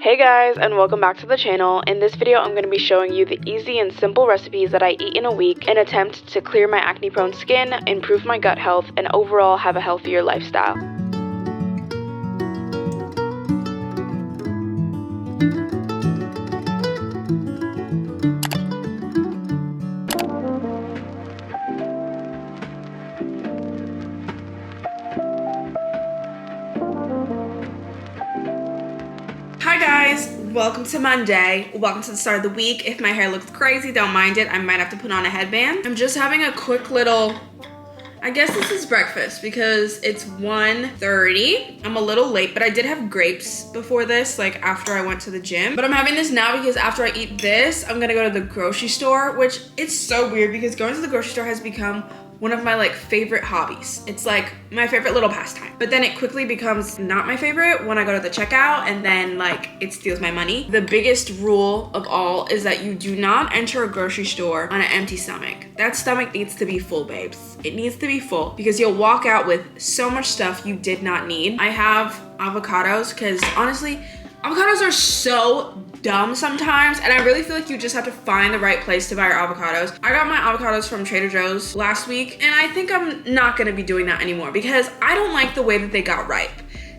Hey guys, and welcome back to the channel. In this video, I'm going to be showing you the easy and simple recipes that I eat in a week in an attempt to clear my acne-prone skin, improve my gut health, and overall have a healthier lifestyle. Hi guys, welcome to Monday. Welcome to the start of the week. If my hair looks crazy, don't mind it. I might have to put on a headband. I'm just having a quick little, I guess this is breakfast because it's 1:30. I'm a little late, but I did have grapes before this, like after I went to the gym. But I'm having this now because after I eat this, I'm gonna go to the grocery store, which it's so weird because going to the grocery store has become one of my favorite hobbies. It's like my favorite little pastime. But then it quickly becomes not my favorite when I go to the checkout and then it steals my money. The biggest rule of all is that you do not enter a grocery store on an empty stomach. That stomach needs to be full, babes. It needs to be full because you'll walk out with so much stuff you did not need. I have avocados because honestly, avocados are so dumb sometimes, and I really feel like you just have to find the right place to buy your avocados. I got my avocados from Trader Joe's last week, and I think I'm not gonna be doing that anymore because I don't like the way that they got ripe.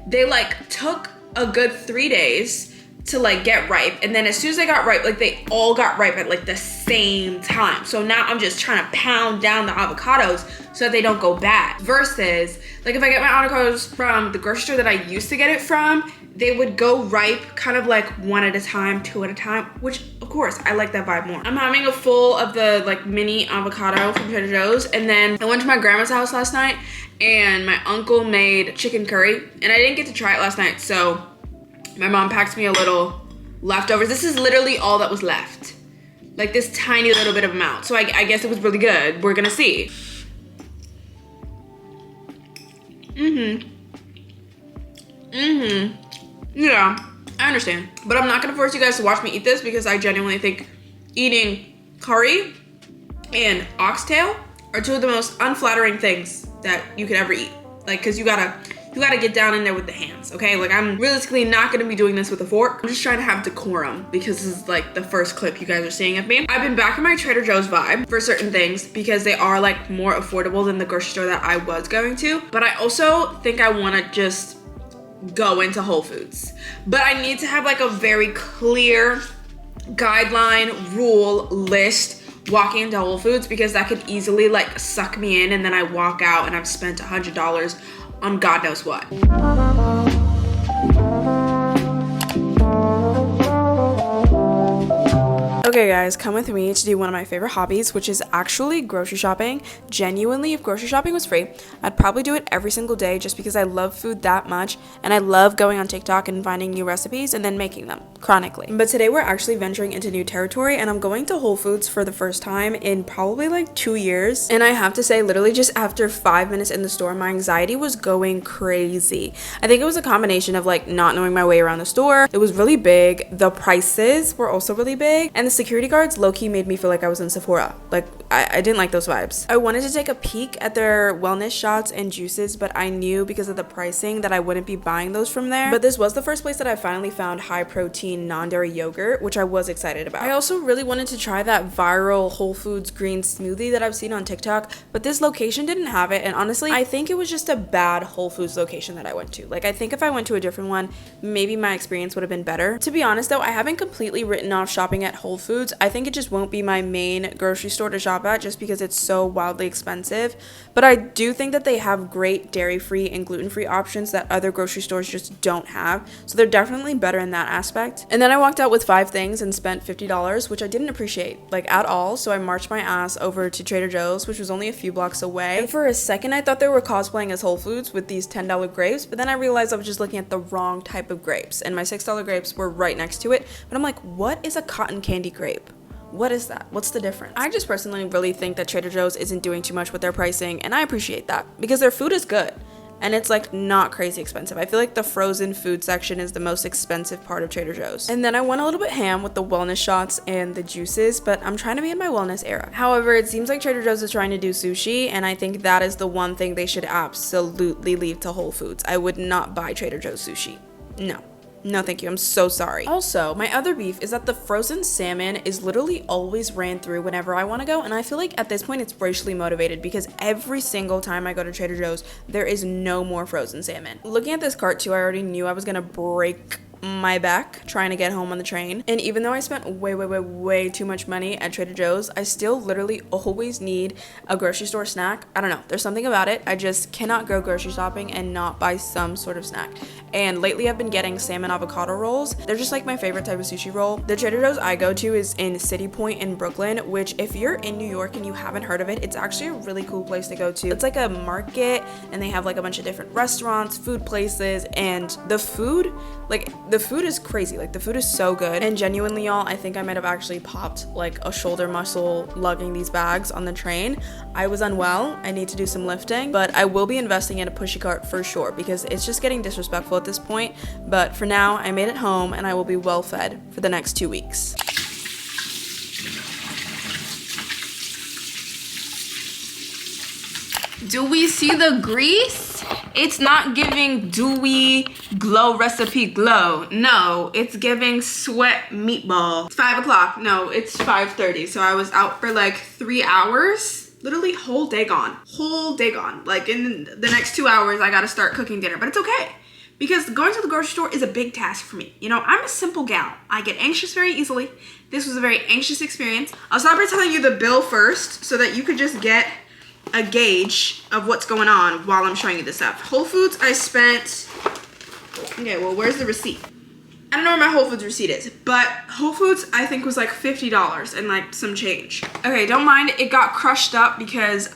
They took a good 3 days to get ripe, and then as soon as they got ripe, they all got ripe at the same time. So now I'm just trying to pound down the avocados so that they don't go bad. Versus, if I get my avocados from the grocery store that I used to get it from, they would go ripe kind of one at a time, two at a time, which of course I like that vibe more. I'm having a full of the mini avocado from Trader Joe's, and then I went to my grandma's house last night and my uncle made chicken curry, and I didn't get to try it last night, so my mom packed me a little leftovers. This is literally all that was left. This tiny little bit of amount. So I guess it was really good. We're gonna see. Yeah, I understand. But I'm not gonna force you guys to watch me eat this because I genuinely think eating curry and oxtail are two of the most unflattering things that you could ever eat. Cause you gotta get down in there with the hands, okay? I'm realistically not gonna be doing this with a fork. I'm just trying to have decorum because this is the first clip you guys are seeing of me. I've been back in my Trader Joe's vibe for certain things because they are more affordable than the grocery store that I was going to. But I also think I wanna just go into Whole Foods. But I need to have a very clear guideline, rule, list walking into Whole Foods because that could easily suck me in and then I walk out and I've spent $100 on God knows what. Okay guys, come with me to do one of my favorite hobbies, which is actually grocery shopping. Genuinely, if grocery shopping was free, I'd probably do it every single day just because I love food that much and I love going on TikTok and finding new recipes and then making them chronically. But today we're actually venturing into new territory and I'm going to Whole Foods for the first time in probably 2 years. And I have to say, literally just after 5 minutes in the store, my anxiety was going crazy. I think it was a combination of not knowing my way around the store. It was really big. The prices were also really big. And the security guards low-key made me feel like I was in Sephora. I didn't like those vibes. I wanted to take a peek at their wellness shots and juices, but I knew because of the pricing that I wouldn't be buying those from there. But this was the first place that I finally found high-protein, non-dairy yogurt, which I was excited about. I also really wanted to try that viral Whole Foods green smoothie that I've seen on TikTok, but this location didn't have it, and honestly, I think it was just a bad Whole Foods location that I went to. I think if I went to a different one, maybe my experience would have been better. To be honest though, I haven't completely written off shopping at Whole Foods. I think it just won't be my main grocery store to shop at just because it's so wildly expensive. But I do think that they have great dairy-free and gluten-free options that other grocery stores just don't have. So they're definitely better in that aspect. And then I walked out with 5 things and spent $50, which I didn't appreciate at all. So I marched my ass over to Trader Joe's, which was only a few blocks away. And for a second, I thought they were cosplaying as Whole Foods with these $10 grapes, but then I realized I was just looking at the wrong type of grapes and my $6 grapes were right next to it. But I'm like, what is a cotton candy grape? What is that? What's the difference? I just personally really think that Trader Joe's isn't doing too much with their pricing, and I appreciate that because their food is good and it's not crazy expensive. I feel like the frozen food section is the most expensive part of Trader Joe's. And then I went a little bit ham with the wellness shots and the juices, but I'm trying to be in my wellness era. However, it seems like Trader Joe's is trying to do sushi, and I think that is the one thing they should absolutely leave to Whole Foods. I would not buy Trader Joe's sushi. No. No, thank you. I'm so sorry. Also, my other beef is that the frozen salmon is literally always ran through whenever I want to go. And I feel like at this point it's racially motivated because every single time I go to Trader Joe's, there is no more frozen salmon. Looking at this cart too, I already knew I was going to break my back trying to get home on the train. And even though I spent way too much money at Trader Joe's, I still literally always need a grocery store snack. I don't know, there's something about it. I just cannot go grocery shopping and not buy some sort of snack. And lately I've been getting salmon avocado rolls. They're just like my favorite type of sushi roll. The Trader Joe's I go to is in City Point in Brooklyn, which if you're in New York and you haven't heard of it, it's actually a really cool place to go to. It's like a market and they have like a bunch of different restaurants, food places, and the food is crazy. Like the food is so good. And genuinely, y'all, I think I might have actually popped like a shoulder muscle lugging these bags on the train. I was unwell. I need to do some lifting, but I will be investing in a pushy cart for sure because it's just getting disrespectful at this point. But for now, I made it home and I will be well fed for the next 2 weeks. Do we see the grease? It's not giving dewy glow recipe glow. No, it's giving sweat meatball. It's 5 o'clock. No, it's 5:30. So I was out for like 3 hours. Literally whole day gone. Whole day gone. Like in the next 2 hours, I gotta start cooking dinner. But it's okay. Because going to the grocery store is a big task for me. You know, I'm a simple gal. I get anxious very easily. This was a very anxious experience. I'll start by telling you the bill first so that you could just get a gauge of what's going on while I'm showing you this stuff. Whole Foods, I spent, okay, well, where's the receipt? I don't know where my Whole Foods receipt is, but Whole Foods, I think, was like $50 and like some change. Okay, don't mind, it got crushed up because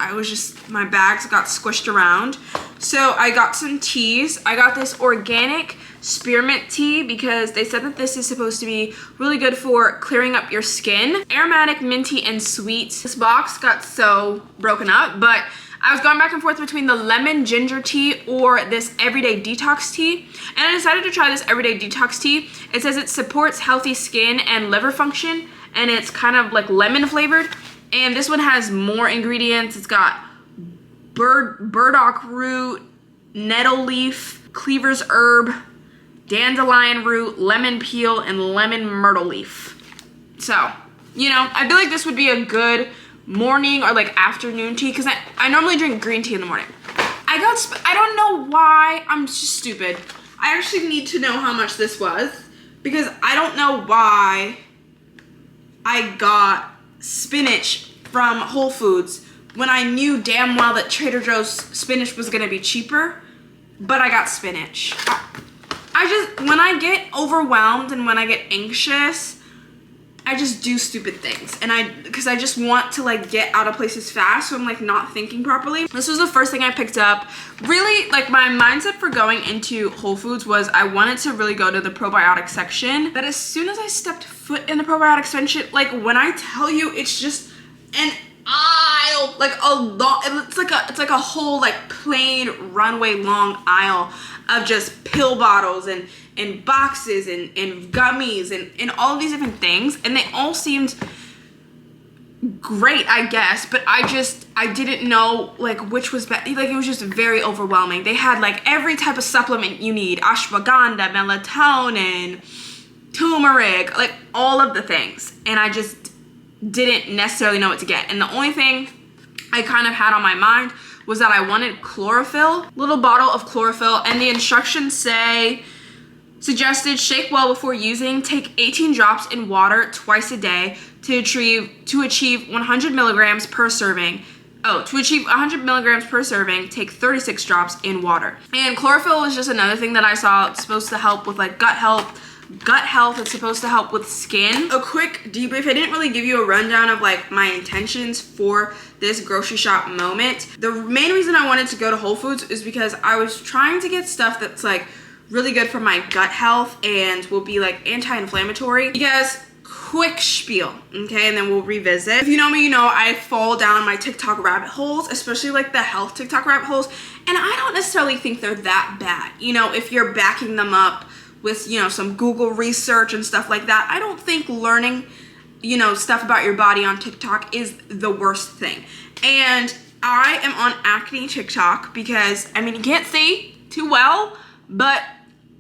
my bags got squished around. So I got some teas. I got this organic spearmint tea because they said that this is supposed to be really good for clearing up your skin. Aromatic, minty, and sweet. This box got so broken up, but I was going back and forth between the lemon ginger tea or this everyday detox tea. And I decided to try this everyday detox tea. It says it supports healthy skin and liver function, and it's kind of like lemon flavored. And this one has more ingredients. It's got burdock root, nettle leaf, cleaver's herb, dandelion root, lemon peel, and lemon myrtle leaf. So, you know, I feel like this would be a good morning or like afternoon tea because I normally drink green tea in the morning. I don't know why, I'm just stupid. I actually need to know how much this was because I don't know why I got spinach from Whole Foods when I knew damn well that Trader Joe's spinach was gonna be cheaper, but I got spinach. When I get overwhelmed and when I get anxious, I just do stupid things. And because I just want to like get out of places fast, so I'm like not thinking properly. This was the first thing I picked up. Really, like my mindset for going into Whole Foods was I wanted to really go to the probiotic section. But as soon as I stepped foot in the probiotic section, like when I tell you, it's just an aisle, like a long, it's like a whole like plain runway long aisle of just pill bottles and boxes and gummies and all of these different things, and they all seemed great, I guess, but I didn't know like which was better. Like it was just very overwhelming. They had like every type of supplement you need, ashwagandha, melatonin, turmeric, like all of the things, and I just didn't necessarily know what to get. And the only thing I kind of had on my mind was that I wanted chlorophyll, little bottle of chlorophyll, and the instructions suggested shake well before using, take 18 drops in water twice a day to achieve 100 milligrams per serving. To achieve 100 milligrams per serving, take 36 drops in water. And chlorophyll is just another thing that I saw. It's supposed to help with like gut health. It's supposed to help with skin. A quick debrief. I didn't really give you a rundown of like my intentions for this grocery shop moment. The main reason I wanted to go to Whole Foods is because I was trying to get stuff that's like really good for my gut health and will be like anti-inflammatory. You guys, quick spiel, okay, and then we'll revisit. If you know me, you know I fall down my TikTok rabbit holes, especially like the health TikTok rabbit holes, and I don't necessarily think they're that bad. You know, if you're backing them up with, you know, some Google research and stuff like that, I don't think learning, you know, stuff about your body on TikTok is the worst thing. And I am on acne TikTok because, I mean, you can't see too well, but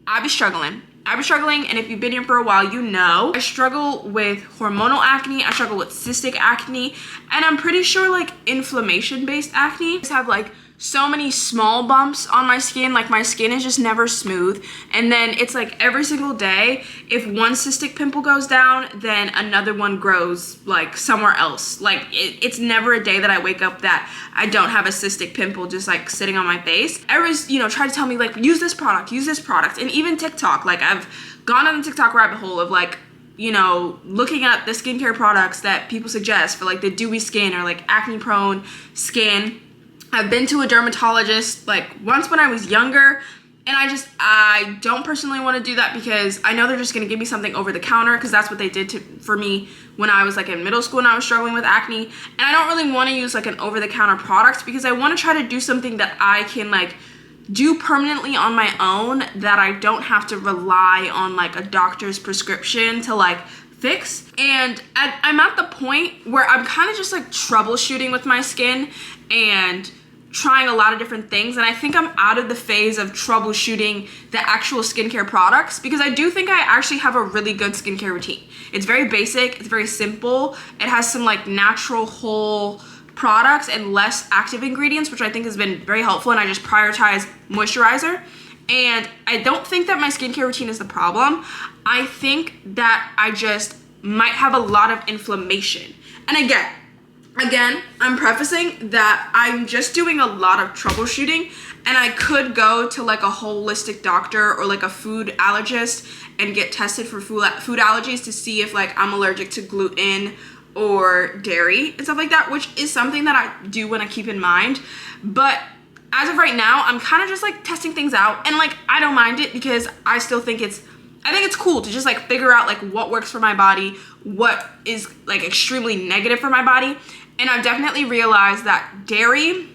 I be struggling. I've been struggling, and if you've been here for a while, you know I struggle with hormonal acne, I struggle with cystic acne, and I'm pretty sure like inflammation-based acne. I just have like so many small bumps on my skin. Like my skin is just never smooth, and then it's like every single day, if one cystic pimple goes down, then another one grows like somewhere else. Like it's never a day that I wake up that I don't have a cystic pimple just like sitting on my face. Everyone's, you know, trying to tell me like, use this product, and even TikTok. Like I've gone on the TikTok rabbit hole of like, you know, looking at the skincare products that people suggest for like the dewy skin or like acne prone skin. I've been to a dermatologist like once when I was younger, and I don't personally want to do that because I know they're just going to give me something over the counter, because that's what they did for me when I was like in middle school and I was struggling with acne. And I don't really want to use like an over the counter product because I want to try to do something that I can like do permanently on my own, that I don't have to rely on like a doctor's prescription to like fix. And I'm at the point where I'm kind of just like troubleshooting with my skin and trying a lot of different things, and I think I'm out of the phase of troubleshooting the actual skincare products, because I do think I actually have a really good skincare routine. It's very basic, it's very simple, it has some like natural whole products and less active ingredients, which I think has been very helpful, and I just prioritize moisturizer. And I don't think that my skincare routine is the problem. I think that I just might have a lot of inflammation. And again, I'm prefacing that I'm just doing a lot of troubleshooting, and I could go to like a holistic doctor or like a food allergist and get tested for food allergies to see if like I'm allergic to gluten or dairy and stuff like that, which is something that I do want to keep in mind. But as of right now, I'm kind of just like testing things out, and like I don't mind it because I still think it's cool to just like figure out like what works for my body, what is like extremely negative for my body. And I've definitely realized that dairy,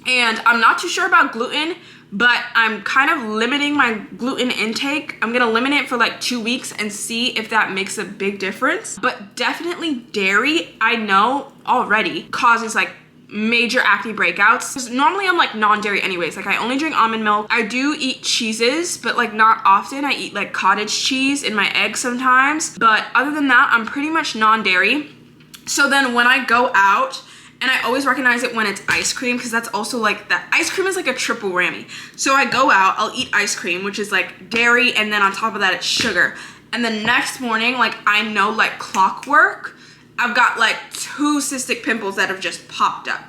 and I'm not too sure about gluten, but I'm kind of limiting my gluten intake. I'm gonna limit it for like 2 weeks and see if that makes a big difference. But definitely dairy, I know already causes like major acne breakouts. 'Cause normally I'm like non-dairy anyways. Like I only drink almond milk. I do eat cheeses, but like not often. I eat like cottage cheese in my eggs sometimes. But other than that, I'm pretty much non-dairy. So then when I go out, and I always recognize it when it's ice cream, because that's also like, that ice cream is like a triple whammy. So I go out, I'll eat ice cream, which is like dairy, and then on top of that it's sugar. And the next morning, like I know like clockwork, I've got like 2 cystic pimples that have just popped up.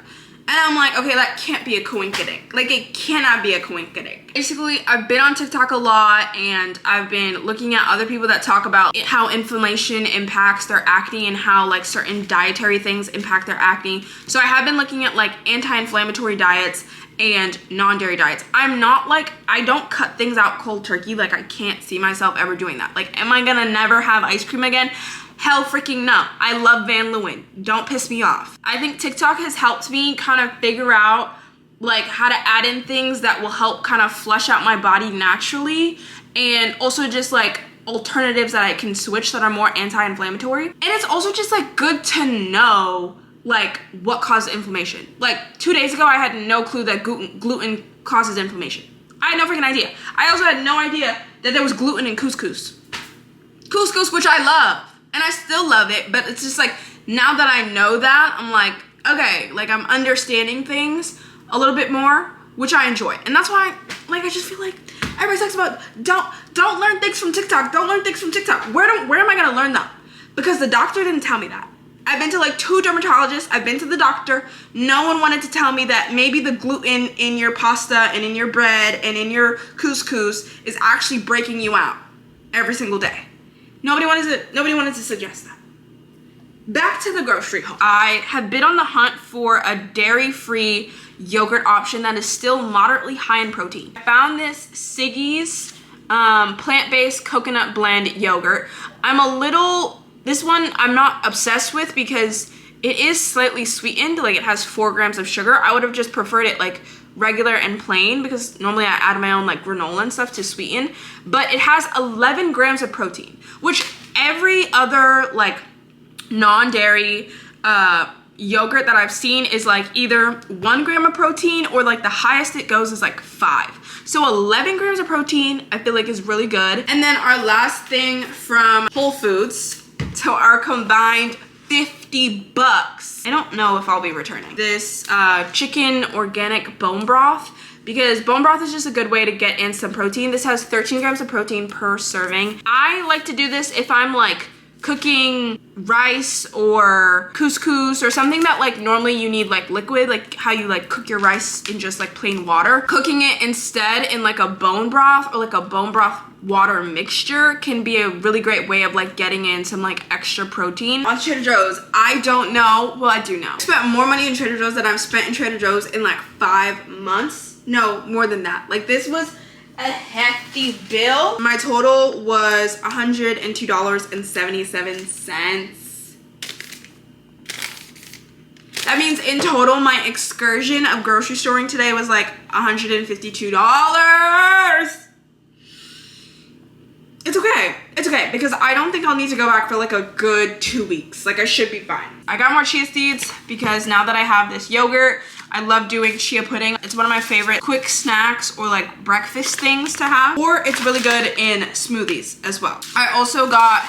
And I'm like, okay, that can't be a coincidence. Like it cannot be a coincidence. Basically, I've been on TikTok a lot, and I've been looking at other people that talk about how inflammation impacts their acne and how like certain dietary things impact their acne. So I have been looking at like anti-inflammatory diets and non-dairy diets. I'm not like, I don't cut things out cold turkey. Like I can't see myself ever doing that. Like, am I gonna never have ice cream again? Hell freaking no. I love Van Leeuwen. Don't piss me off. I think TikTok has helped me kind of figure out like how to add in things that will help kind of flush out my body naturally, and also just like alternatives that I can switch that are more anti-inflammatory. And it's also just like good to know like what causes inflammation. Like 2 days ago, I had no clue that gluten causes inflammation. I had no freaking idea. I also had no idea that there was gluten in couscous. Couscous, which I love. And I still love it, but it's just like, now that I know that, I'm like, okay, like I'm understanding things a little bit more, which I enjoy. And that's why, like, I just feel like everybody talks about, don't learn things from TikTok, don't learn things from TikTok. Where am I gonna learn them? Because the doctor didn't tell me that. I've been to like 2 dermatologists, I've been to the doctor, no one wanted to tell me that maybe the gluten in your pasta and in your bread and in your couscous is actually breaking you out every single day. Nobody wanted to suggest that. Back to the grocery haul. I have been on the hunt for a dairy-free yogurt option that is still moderately high in protein. I found this 𝐭𝐸𝐬𝐢𝐳 plant-based coconut blend yogurt. This one I'm not obsessed with because it is slightly sweetened, like it has 4 grams of sugar. I would have just preferred it like regular and plain, because normally I add my own like granola and stuff to sweeten, but it has 11 grams of protein, which every other like non-dairy yogurt that I've seen is like either 1 gram of protein, or like the highest it goes is like 5. So 11 grams of protein, I feel like is really good. And then our last thing from Whole Foods, so our combined 50 bucks. I don't know if I'll be returning this chicken organic bone broth, because bone broth is just a good way to get in some protein. This has 13 grams of protein per serving. I like to do this if I'm like cooking rice or couscous or something that like normally you need like liquid, like how you like cook your rice in just like plain water. Cooking it instead in like a bone broth or like a bone broth water mixture can be a really great way of like getting in some like extra protein. On Trader Joe's, I don't know, well I do know. I spent more money in Trader Joe's than I've spent in Trader Joe's in like 5 months. No, more than that. Like this was a hefty bill. My total was $102.77. That means in total, my excursion of grocery storing today was like $152. It's okay. It's okay because I don't think I'll need to go back for like a good 2 weeks. Like I should be fine. I got more chia seeds because now that I have this yogurt, I love doing chia pudding. It's one of my favorite quick snacks or like breakfast things to have. Or it's really good in smoothies as well. I also got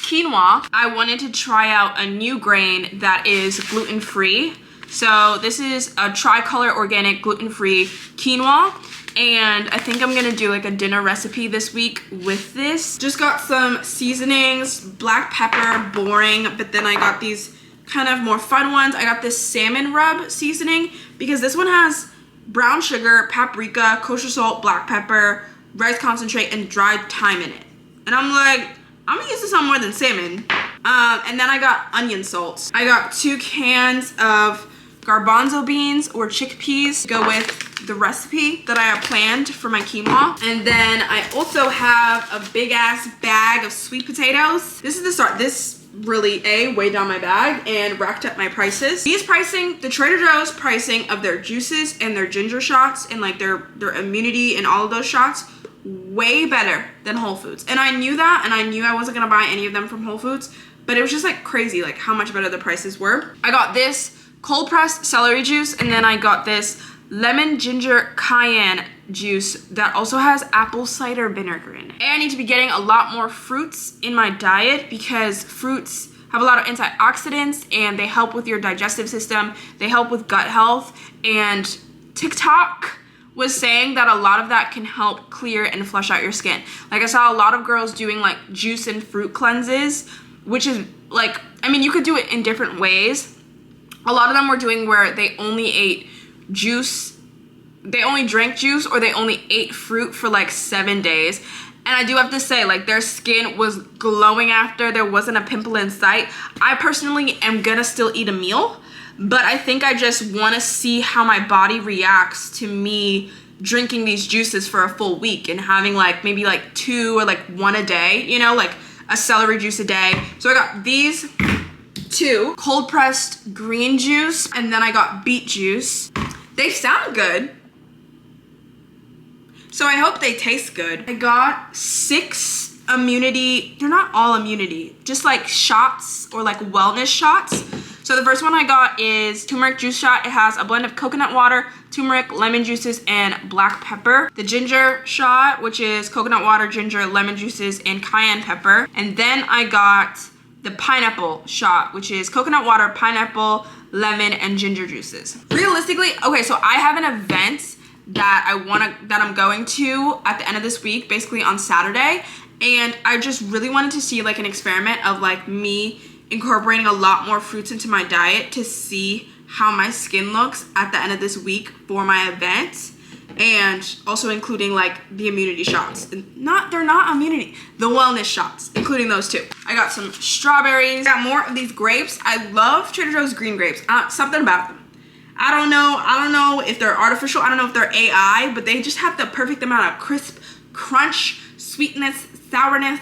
quinoa. I wanted to try out a new grain that is gluten-free. So this is a tricolor organic gluten-free quinoa. And I think I'm gonna do like a dinner recipe this week with this. Just got some seasonings, black pepper, boring, but then I got these kind of more fun ones. I got this salmon rub seasoning because this one has brown sugar, paprika, kosher salt, black pepper, rice concentrate, and dried thyme in it. And I'm like, I'm gonna use this on more than salmon. And then I got onion salts. I got 2 cans of garbanzo beans or chickpeas to go with the recipe that I have planned for my quinoa. And then I also have a big ass bag of sweet potatoes. This is the start. This really weighed down my bag and racked up my prices. These pricing, the Trader Joe's pricing of their juices and their ginger shots and like their immunity and all of those shots, way better than Whole Foods. And I knew that, and I knew I wasn't gonna buy any of them from Whole Foods, but it was just like crazy like how much better the prices were. I got this cold pressed celery juice, and then I got this lemon ginger cayenne juice that also has apple cider vinegar in it. And I need to be getting a lot more fruits in my diet because fruits have a lot of antioxidants and they help with your digestive system. They help with gut health, and TikTok was saying that a lot of that can help clear and flush out your skin. Like I saw a lot of girls doing like juice and fruit cleanses, which is like, I mean, you could do it in different ways. A lot of them were doing where they only ate juice, they only drank juice, or they only ate fruit for like 7 days. And I do have to say, like, their skin was glowing after. There wasn't a pimple in sight. I personally am gonna still eat a meal, but I think I just want to see how my body reacts to me drinking these juices for a full week and having like maybe like 2 or like 1 a day, you know, like a celery juice a day. So I got these 2 cold pressed green juice, and then I got beet juice. They sound good, so I hope they taste good. I got 6 immunity, they're not all immunity, just like shots or like wellness shots. So the first one I got is turmeric juice shot. It has a blend of coconut water, turmeric, lemon juices, and black pepper. The ginger shot, which is coconut water, ginger, lemon juices, and cayenne pepper. And then I got the pineapple shot, which is coconut water, pineapple, lemon, and ginger juices. Realistically, okay, so I have an event that I'm going to at the end of this week, basically on Saturday, and I just really wanted to see like an experiment of like me incorporating a lot more fruits into my diet to see how my skin looks at the end of this week for my event, and also including like the immunity shots. And they're not immunity, the wellness shots, including those 2. I got some strawberries, got more of these grapes. I love Trader Joe's green grapes. Something about them. I don't know if they're artificial, I don't know if they're AI, but they just have the perfect amount of crisp, crunch, sweetness, sourness.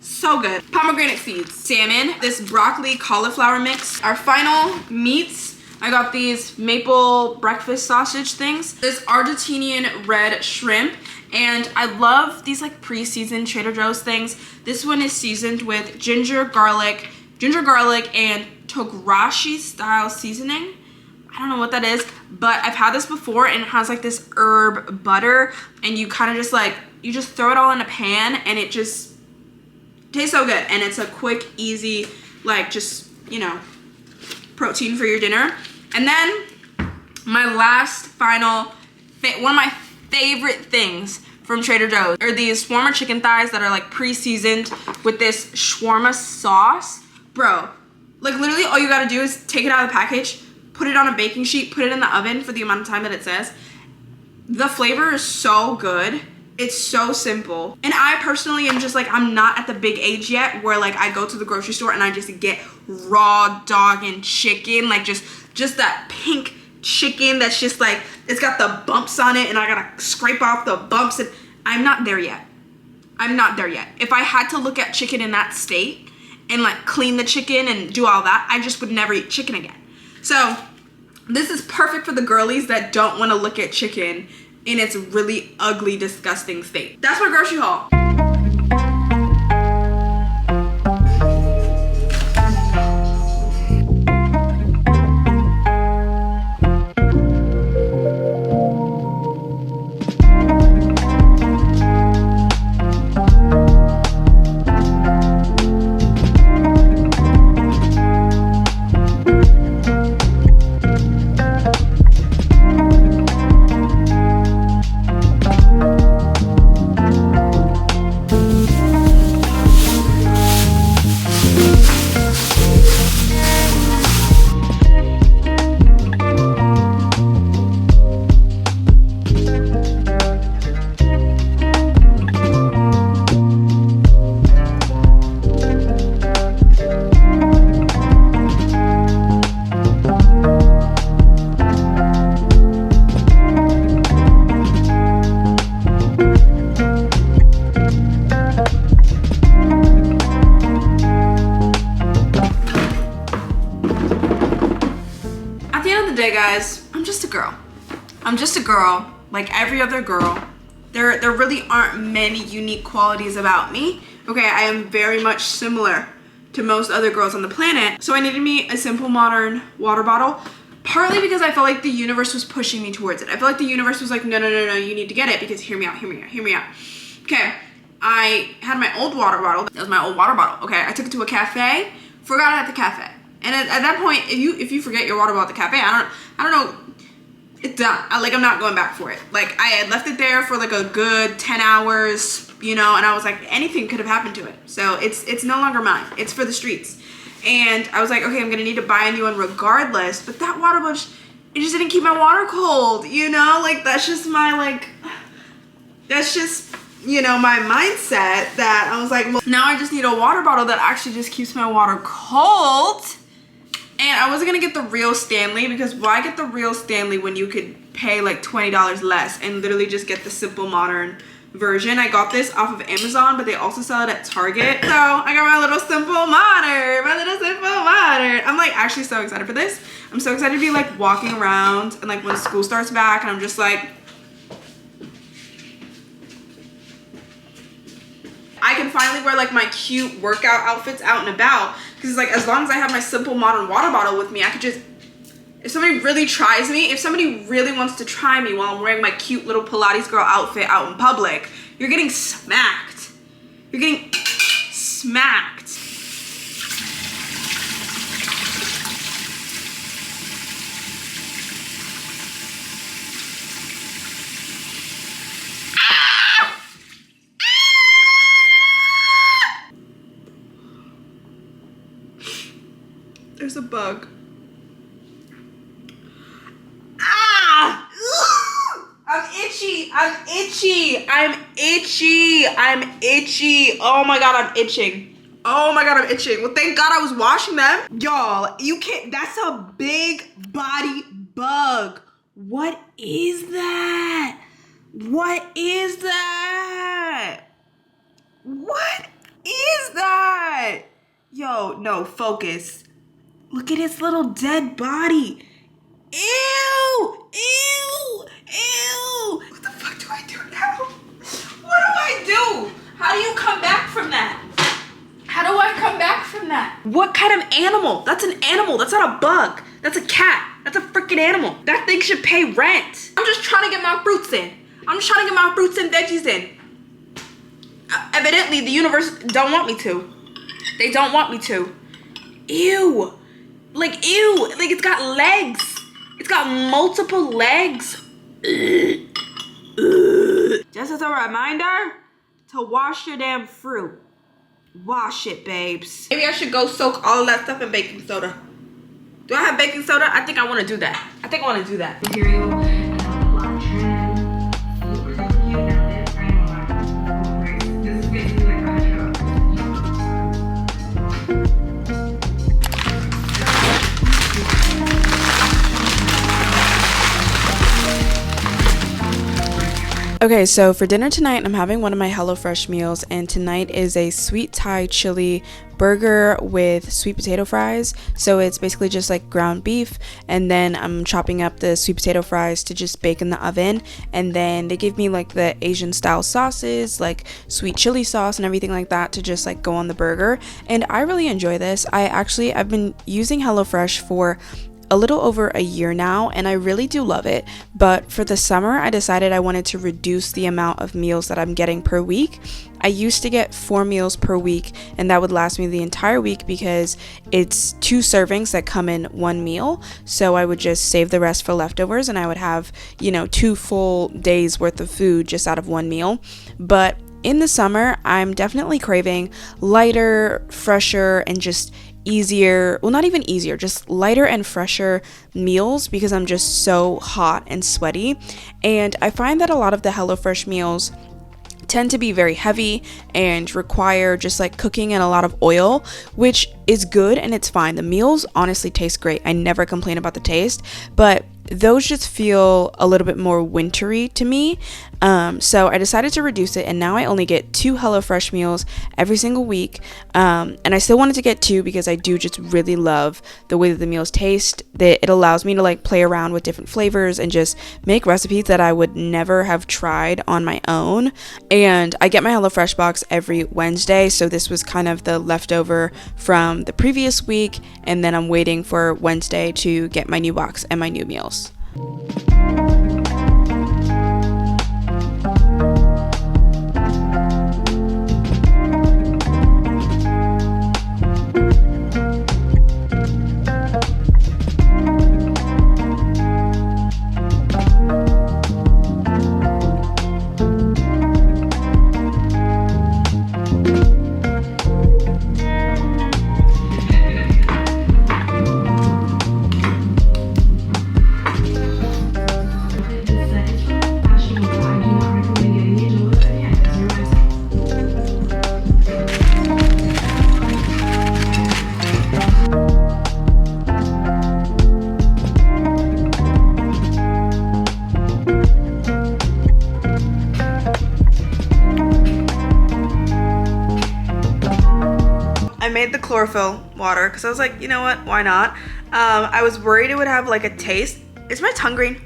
So good. Pomegranate seeds, salmon, this broccoli cauliflower mix. Our final meats, I got these maple breakfast sausage things, this Argentinian red shrimp, and I love these like pre-seasoned Trader Joe's things. This one is seasoned with ginger garlic, and togarashi style seasoning. I don't know what that is, but I've had this before, and it has like this herb butter, and you kind of just like, you just throw it all in a pan, and it just tastes so good. And it's a quick, easy, like just, you know, protein for your dinner. And then my last final, one of my favorite things from Trader Joe's are these shawarma chicken thighs that are like pre-seasoned with this shawarma sauce. Bro, like literally all you gotta do is take it out of the package, put it on a baking sheet, put it in the oven for the amount of time that it says. The flavor is so good. It's so simple. And I personally am just like, I'm not at the big age yet where like I go to the grocery store and I just get raw dog and chicken, like just that pink chicken that's just like, it's got the bumps on it and I gotta scrape off the bumps, and I'm not there yet. I'm not there yet. If I had to look at chicken in that state and like clean the chicken and do all that, I just would never eat chicken again. So this is perfect for the girlies that don't want to look at chicken in its really ugly, disgusting state. That's my grocery haul. Guys, I'm just a girl. I'm just a girl like every other girl. There really aren't many unique qualities about me. Okay, I am very much similar to most other girls on the planet. So I needed me a simple modern water bottle, partly because I felt like the universe was pushing me towards it. I felt like the universe was like, no, you need to get it, because hear me out. Okay, I had my old water bottle. That was my old water bottle. Okay, I took it to a cafe, forgot it at the cafe. And at that point, if you forget your water bottle at the cafe, I don't know, it's done. I'm not going back for it. Like, I had left it there for like a good 10 hours, you know, and I was like, anything could have happened to it. So it's no longer mine. It's for the streets. And I was like, okay, I'm gonna need to buy a new one regardless. But that water bottle, it just didn't keep my water cold, you know? Like, that's just my, like, that's just, you know, my mindset that I was like, well, now I just need a water bottle that actually just keeps my water cold. And I wasn't gonna get the real Stanley, because why get the real Stanley when you could pay like $20 less and literally just get the simple modern version. I got this off of Amazon, but they also sell it at Target. So I got my little simple modern, I'm like actually so excited for this. I'm so excited to be like walking around and like when school starts back, and I'm just like, I can finally wear like my cute workout outfits out and about, because like as long as I have my simple modern water bottle with me, I could just, if somebody really tries me, if somebody really wants to try me while I'm wearing my cute little Pilates girl outfit out in public, you're getting smacked. You're getting smacked. There's a bug. Ah! I'm itchy. Oh my god, I'm itching. Well, thank god I was washing them. Y'all, you can't, that's a big body bug. What is that? What is that? Yo, no, focus. Look at his little dead body. Ew! What the fuck do I do now? What do I do? How do you come back from that? What kind of animal? That's an animal. That's not a bug. That's a cat. That's a freaking animal. That thing should pay rent. I'm just trying to get my fruits in. I'm just trying to get my fruits and veggies in. Evidently, the universe don't want me to. They don't want me to. Ew. Like, ew. Like, it's got legs. It's got multiple legs. Just as a reminder to wash your damn fruit. Wash it, babes. Maybe I should go soak all of that stuff in baking soda. Do I have baking soda? I think I want to do that. I think I want to do that. Material. Okay, so for dinner tonight, I'm having one of my HelloFresh meals, and tonight is a sweet Thai chili burger with sweet potato fries. So it's basically just like ground beef, and then I'm chopping up the sweet potato fries to just bake in the oven, and then they give me like the Asian style sauces, like sweet chili sauce and everything like that to just like go on the burger, and I really enjoy this. I've been using HelloFresh for a little over a year now, and I really do love it. But for the summer, I decided I wanted to reduce the amount of meals that I'm getting per week. I used to get 4 meals per week, and that would last me the entire week because it's 2 servings that come in 1 meal. So I would just save the rest for leftovers, and I would have, 2 full days worth of food just out of 1 meal. But in the summer, I'm definitely craving lighter, fresher, and just easier, well, not even easier, just lighter and fresher meals because I'm just so hot and sweaty. And I find that a lot of the HelloFresh meals tend to be very heavy and require just like cooking and a lot of oil, which is good and it's fine. The meals honestly taste great. I never complain about the taste, but those just feel a little bit more wintry to me. So I decided to reduce it, and now I only get 2 HelloFresh meals every single week. And I still wanted to get 2 because I do just really love the way that the meals taste. That it allows me to like play around with different flavors and just make recipes that I would never have tried on my own. And I get my HelloFresh box every Wednesday, so this was kind of the leftover from the previous week, and then I'm waiting for Wednesday to get my new box and my new meals. Made the chlorophyll water because I was like, you know what, why not? I was worried it would have like a taste. Is my tongue green?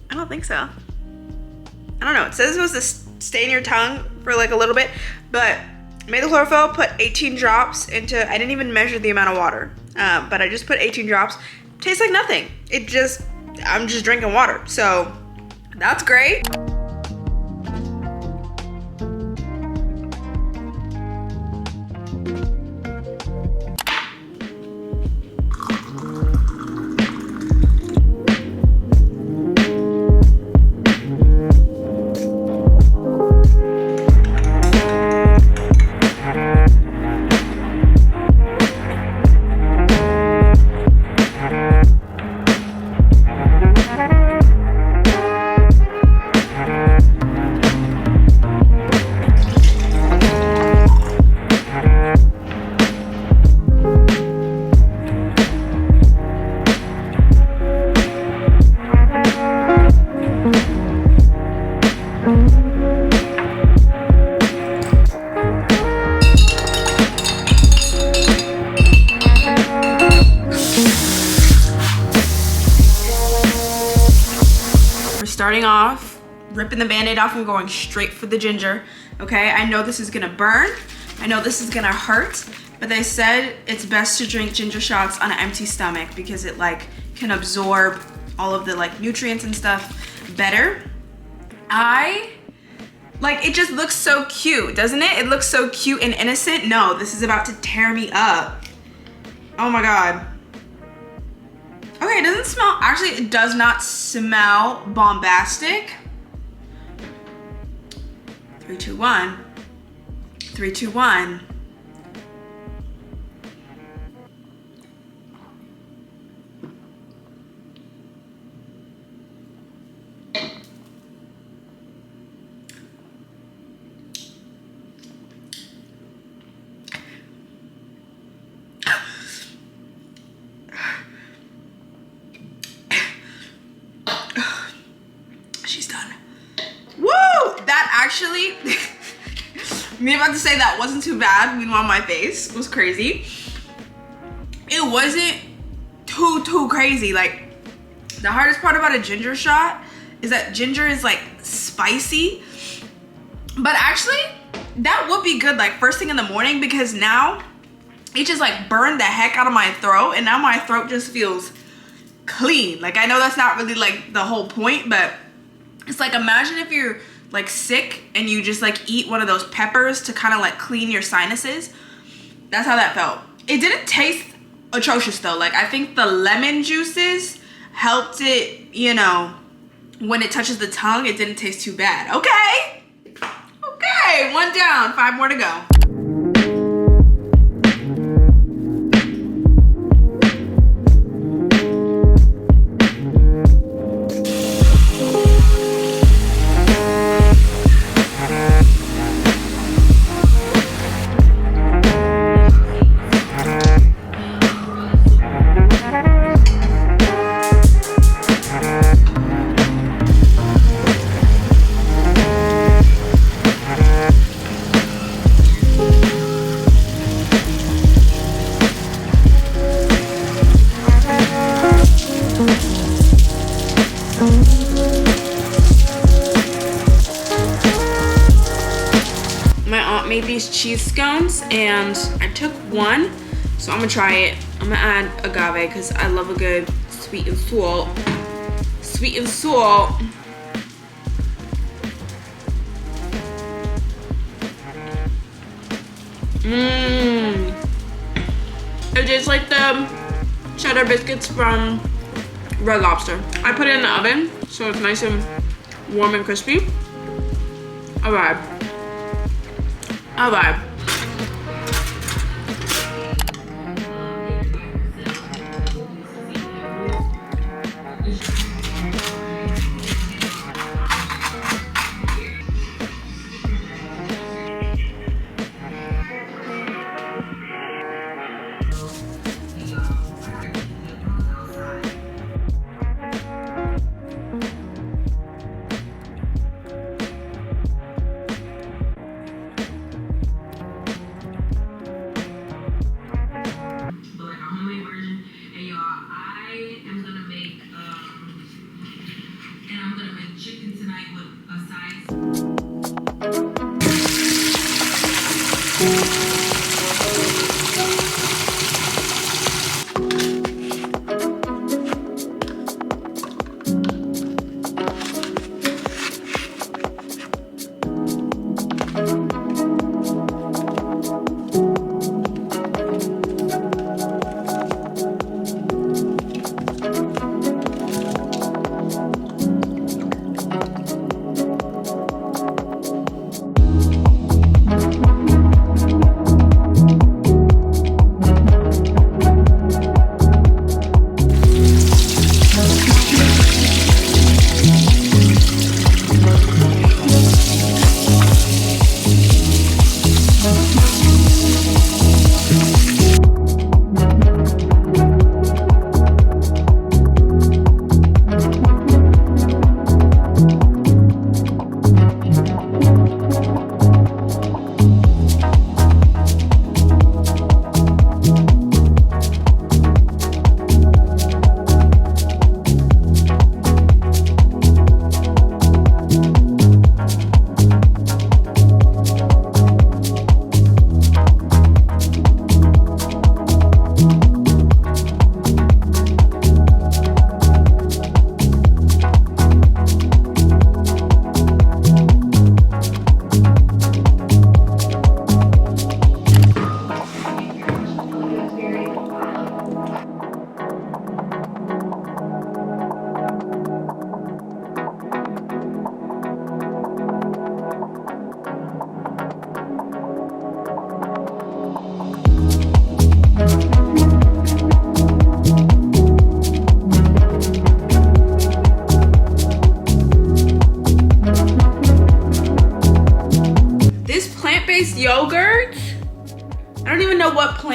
I don't think so. I don't know. It says it was to stay in your tongue for like a little bit, but made the chlorophyll, put 18 drops into, I didn't even measure the amount of water, but I just put 18 drops. Tastes like nothing. I'm just drinking water. So that's great. Starting off, ripping the band-aid off and going straight for the ginger. Okay, I know this is gonna burn. I know this is gonna hurt, but they said it's best to drink ginger shots on an empty stomach because it like can absorb all of the like nutrients and stuff better. Like, it just looks so cute, doesn't it? It looks so cute and innocent. No, this is about to tear me up. Oh my God. Okay, it doesn't smell, actually it does not smell bombastic. 3, 2, 1. 3, 2, 1. She's done. Woo! That actually, me about to say that wasn't too bad. Meanwhile, my face was crazy. It wasn't too crazy. Like, the hardest part about a ginger shot is that ginger is like spicy. But actually, that would be good like first thing in the morning, because now it just like burned the heck out of my throat, and now my throat just feels clean. Like, I know that's not really like the whole point, but it's like, imagine if you're like sick and you just like eat one of those peppers to kind of like clean your sinuses. That's how that felt. It didn't taste atrocious though. Like, I think the lemon juices helped it, you know, when it touches the tongue, it didn't taste too bad. Okay. Okay, 1 down, 5 more to go. Made these cheese scones and I took one, so I'm gonna try it. I'm gonna add agave because I love a good sweet and salt. Sweet and salt. It tastes like the cheddar biscuits from Red Lobster. I put it in the oven so it's nice and warm and crispy. Alright. Alright.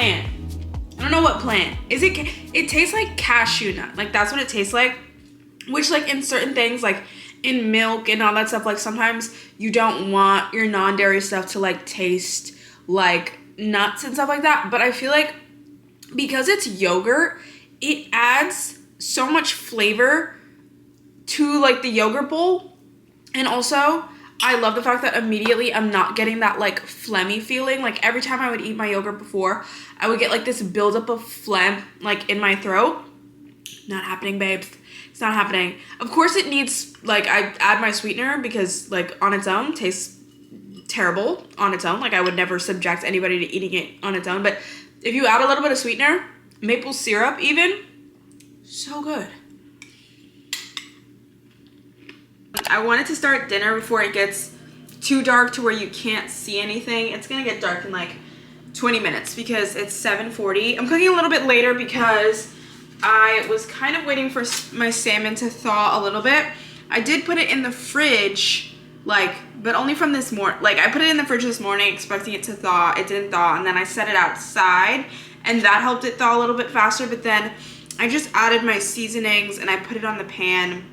plant. I don't know what plant. It tastes like cashew nut. Like that's what it tastes like. Which like in certain things, like in milk and all that stuff, like sometimes you don't want your non-dairy stuff to like taste like nuts and stuff like that. But I feel like because it's yogurt, it adds so much flavor to like the yogurt bowl. And also I love the fact that immediately I'm not getting that like phlegmy feeling. Like every time I would eat my yogurt before, I would get like this buildup of phlegm like in my throat. Not happening, babes. It's not happening. Of course it needs, like, I add my sweetener because like on its own tastes terrible on its own. Like I would never subject anybody to eating it on its own. But if you add a little bit of sweetener, maple syrup even, so good. I wanted to start dinner before it gets too dark to where you can't see anything. It's gonna get dark in like 20 minutes because it's 7:40. I'm cooking a little bit later because I was kind of waiting for my salmon to thaw a little bit. I did put it in the fridge, like, but only from this morning. Like I put it in the fridge this morning expecting it to thaw. It didn't thaw, and then I set it outside and that helped it thaw a little bit faster. But then I just added my seasonings and I put it on the pan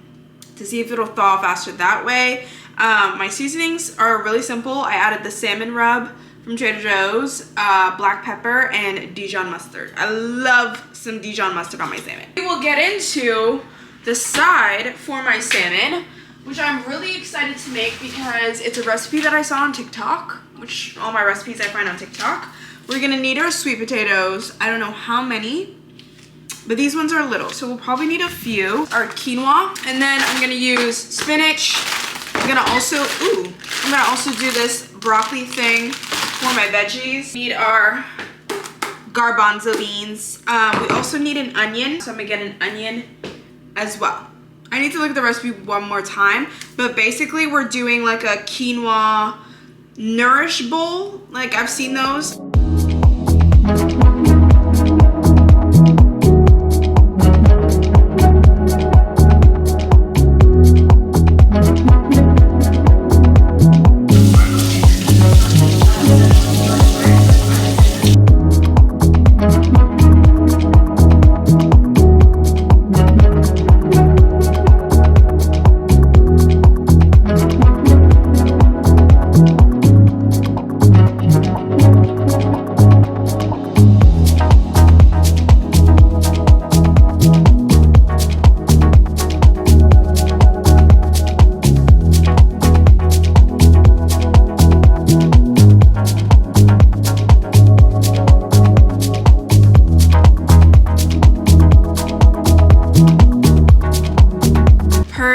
to see if it'll thaw faster that way. My seasonings are really simple. I added the salmon rub from Trader Joe's, black pepper, and Dijon mustard. I love some Dijon mustard on my salmon. We will get into the side for my salmon, which I'm really excited to make because it's a recipe that I saw on TikTok, which all my recipes I find on TikTok. We're gonna need our sweet potatoes. I don't know how many, but these ones are little, so we'll probably need a few. Our quinoa, and then I'm gonna use spinach. I'm gonna also do this broccoli thing for my veggies. Need our garbanzo beans. We also need an onion, so I'm gonna get an onion as well. I need to look at the recipe one more time, but basically we're doing like a quinoa nourish bowl. Like I've seen those.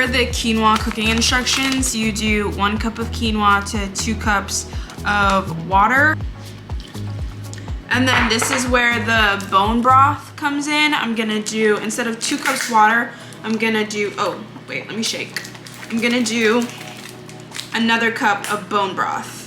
The quinoa cooking instructions, you do 1 cup of quinoa to 2 cups of water. And then this is where the bone broth comes in. I'm gonna do, instead of 2 cups water, I'm gonna do, oh wait, let me shake. I'm gonna do another cup of bone broth.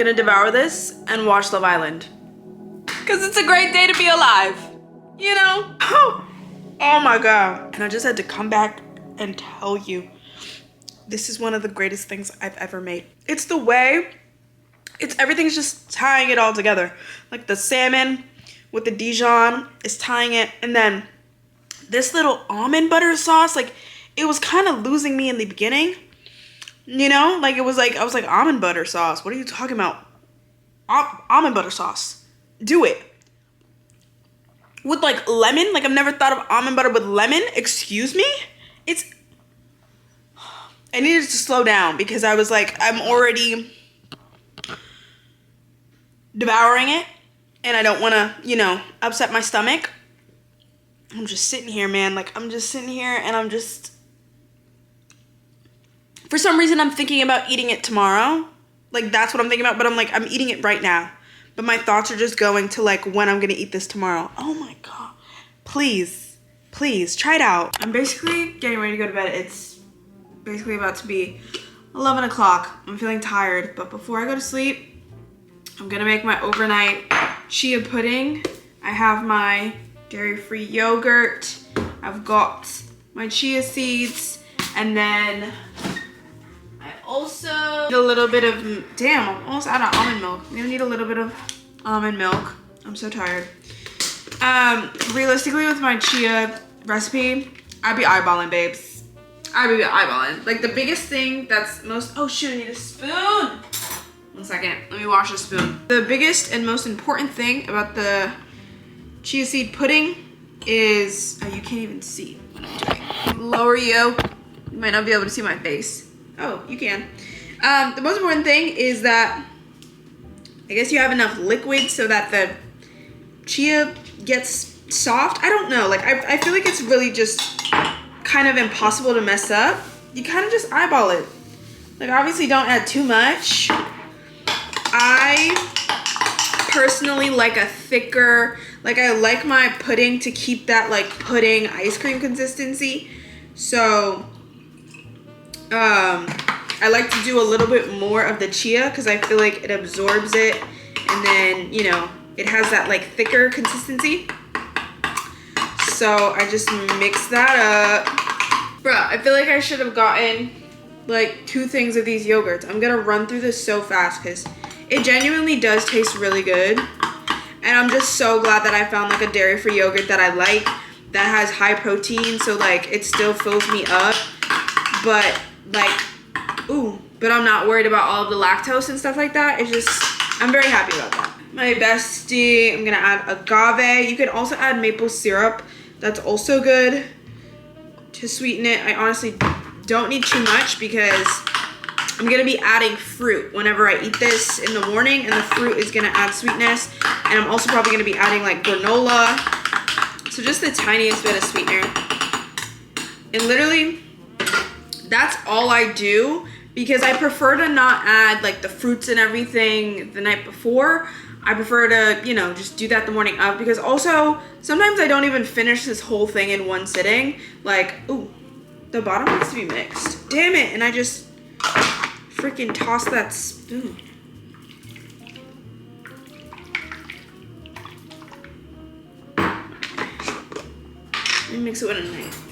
gonna devour this and watch Love Island. Cause it's a great day to be alive, you know? Oh my God. And I just had to come back and tell you, this is one of the greatest things I've ever made. It's the way, everything's just tying it all together. Like the salmon with the Dijon is tying it. And then this little almond butter sauce, like it was kind of losing me in the beginning. You know, like it was like, I was like, almond butter sauce. What are you talking about? Almond butter sauce. Do it. With like lemon, like I've never thought of almond butter with lemon. Excuse me? I needed to slow down because I was like, I'm already devouring it and I don't want to, you know, upset my stomach. I'm just sitting here, man. Like I'm just sitting here and I'm just, for some reason I'm thinking about eating it tomorrow. Like that's what I'm thinking about, but I'm like, I'm eating it right now. But my thoughts are just going to like when I'm gonna eat this tomorrow. Oh my God. Please, please try it out. I'm basically getting ready to go to bed. It's basically about to be 11 o'clock. I'm feeling tired, but before I go to sleep, I'm gonna make my overnight chia pudding. I have my dairy-free yogurt. I've got my chia seeds, and then I also need a little bit of, damn, I'm almost out of almond milk. I'm gonna need a little bit of almond milk. I'm so tired. Realistically, with my chia recipe, I'd be eyeballing, babes. I'd be eyeballing. Like the biggest thing that's most, oh shoot, I need a spoon. 1 second, let me wash a spoon. The biggest and most important thing about the chia seed pudding is, oh, you can't even see what I'm doing. Lower you might not be able to see my face. Oh, you can. The most important thing is that I guess you have enough liquid so that the chia gets soft. I don't know, like I feel like it's really just kind of impossible to mess up. You kind of just eyeball it. Like obviously don't add too much. I personally like a thicker, like I like my pudding to keep that like pudding ice cream consistency. So I like to do a little bit more of the chia because I feel like it absorbs it, and then, you know, it has that like thicker consistency. So I just mix that up. Bruh, I feel like I should have gotten like 2 things of these yogurts. I'm gonna run through this so fast because it genuinely does taste really good. And I'm just so glad that I found like a dairy-free yogurt that I like, that has high protein, so like it still fills me up. But like, ooh, but I'm not worried about all of the lactose and stuff like that. It's just, I'm very happy about that. My bestie, I'm gonna add agave. You can also add maple syrup. That's also good to sweeten it. I honestly don't need too much because I'm gonna be adding fruit whenever I eat this in the morning, and the fruit is gonna add sweetness. And I'm also probably gonna be adding like granola. So just the tiniest bit of sweetener. And literally, that's all I do because I prefer to not add like the fruits and everything the night before. I prefer to, you know, just do that the morning of, because also sometimes I don't even finish this whole thing in one sitting. Like, ooh, the bottom needs to be mixed. Damn it, and I just freaking tossed that spoon. Let me mix it with a knife.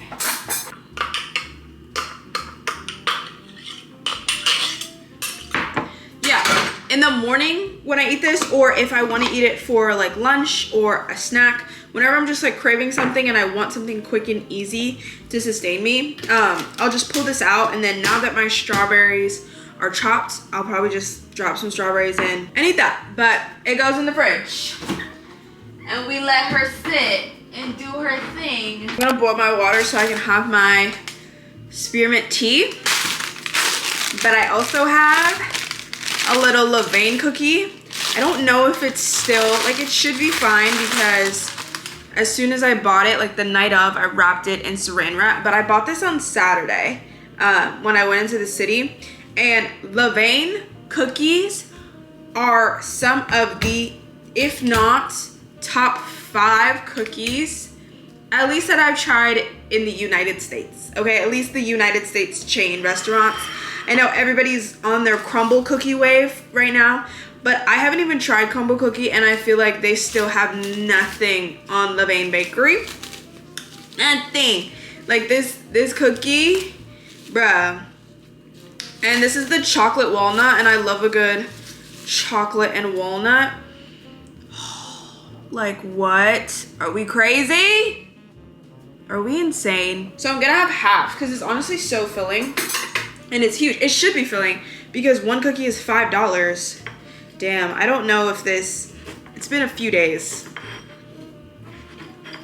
In the morning when I eat this, or if I want to eat it for like lunch or a snack, whenever I'm just like craving something and I want something quick and easy to sustain me, I'll just pull this out, and then now that my strawberries are chopped, I'll probably just drop some strawberries in and eat that. But it goes in the fridge and we let her sit and do her thing. I'm gonna boil my water so I can have my spearmint tea, but I also have a little levain cookie. I don't know if it's still, like, it should be fine because as soon as I bought it, like the night of, I wrapped it in saran wrap. But I bought this on Saturday when I went into the city. And levain cookies are some of the, if not top 5 cookies, at least that I've tried in the United States. Okay, at least the United States chain restaurants. I know everybody's on their crumble cookie wave right now, But I haven't even tried crumble cookie, and I feel like they still have nothing on Levain Bakery. Nothing. Like this cookie, bruh. And this is the chocolate walnut, and I love a good chocolate and walnut. Like, what? Are we crazy? Are we insane? So I'm gonna have half because it's honestly so filling, and it's huge. It should be filling because one cookie is $5. Damn, I don't know if this, it's been a few days,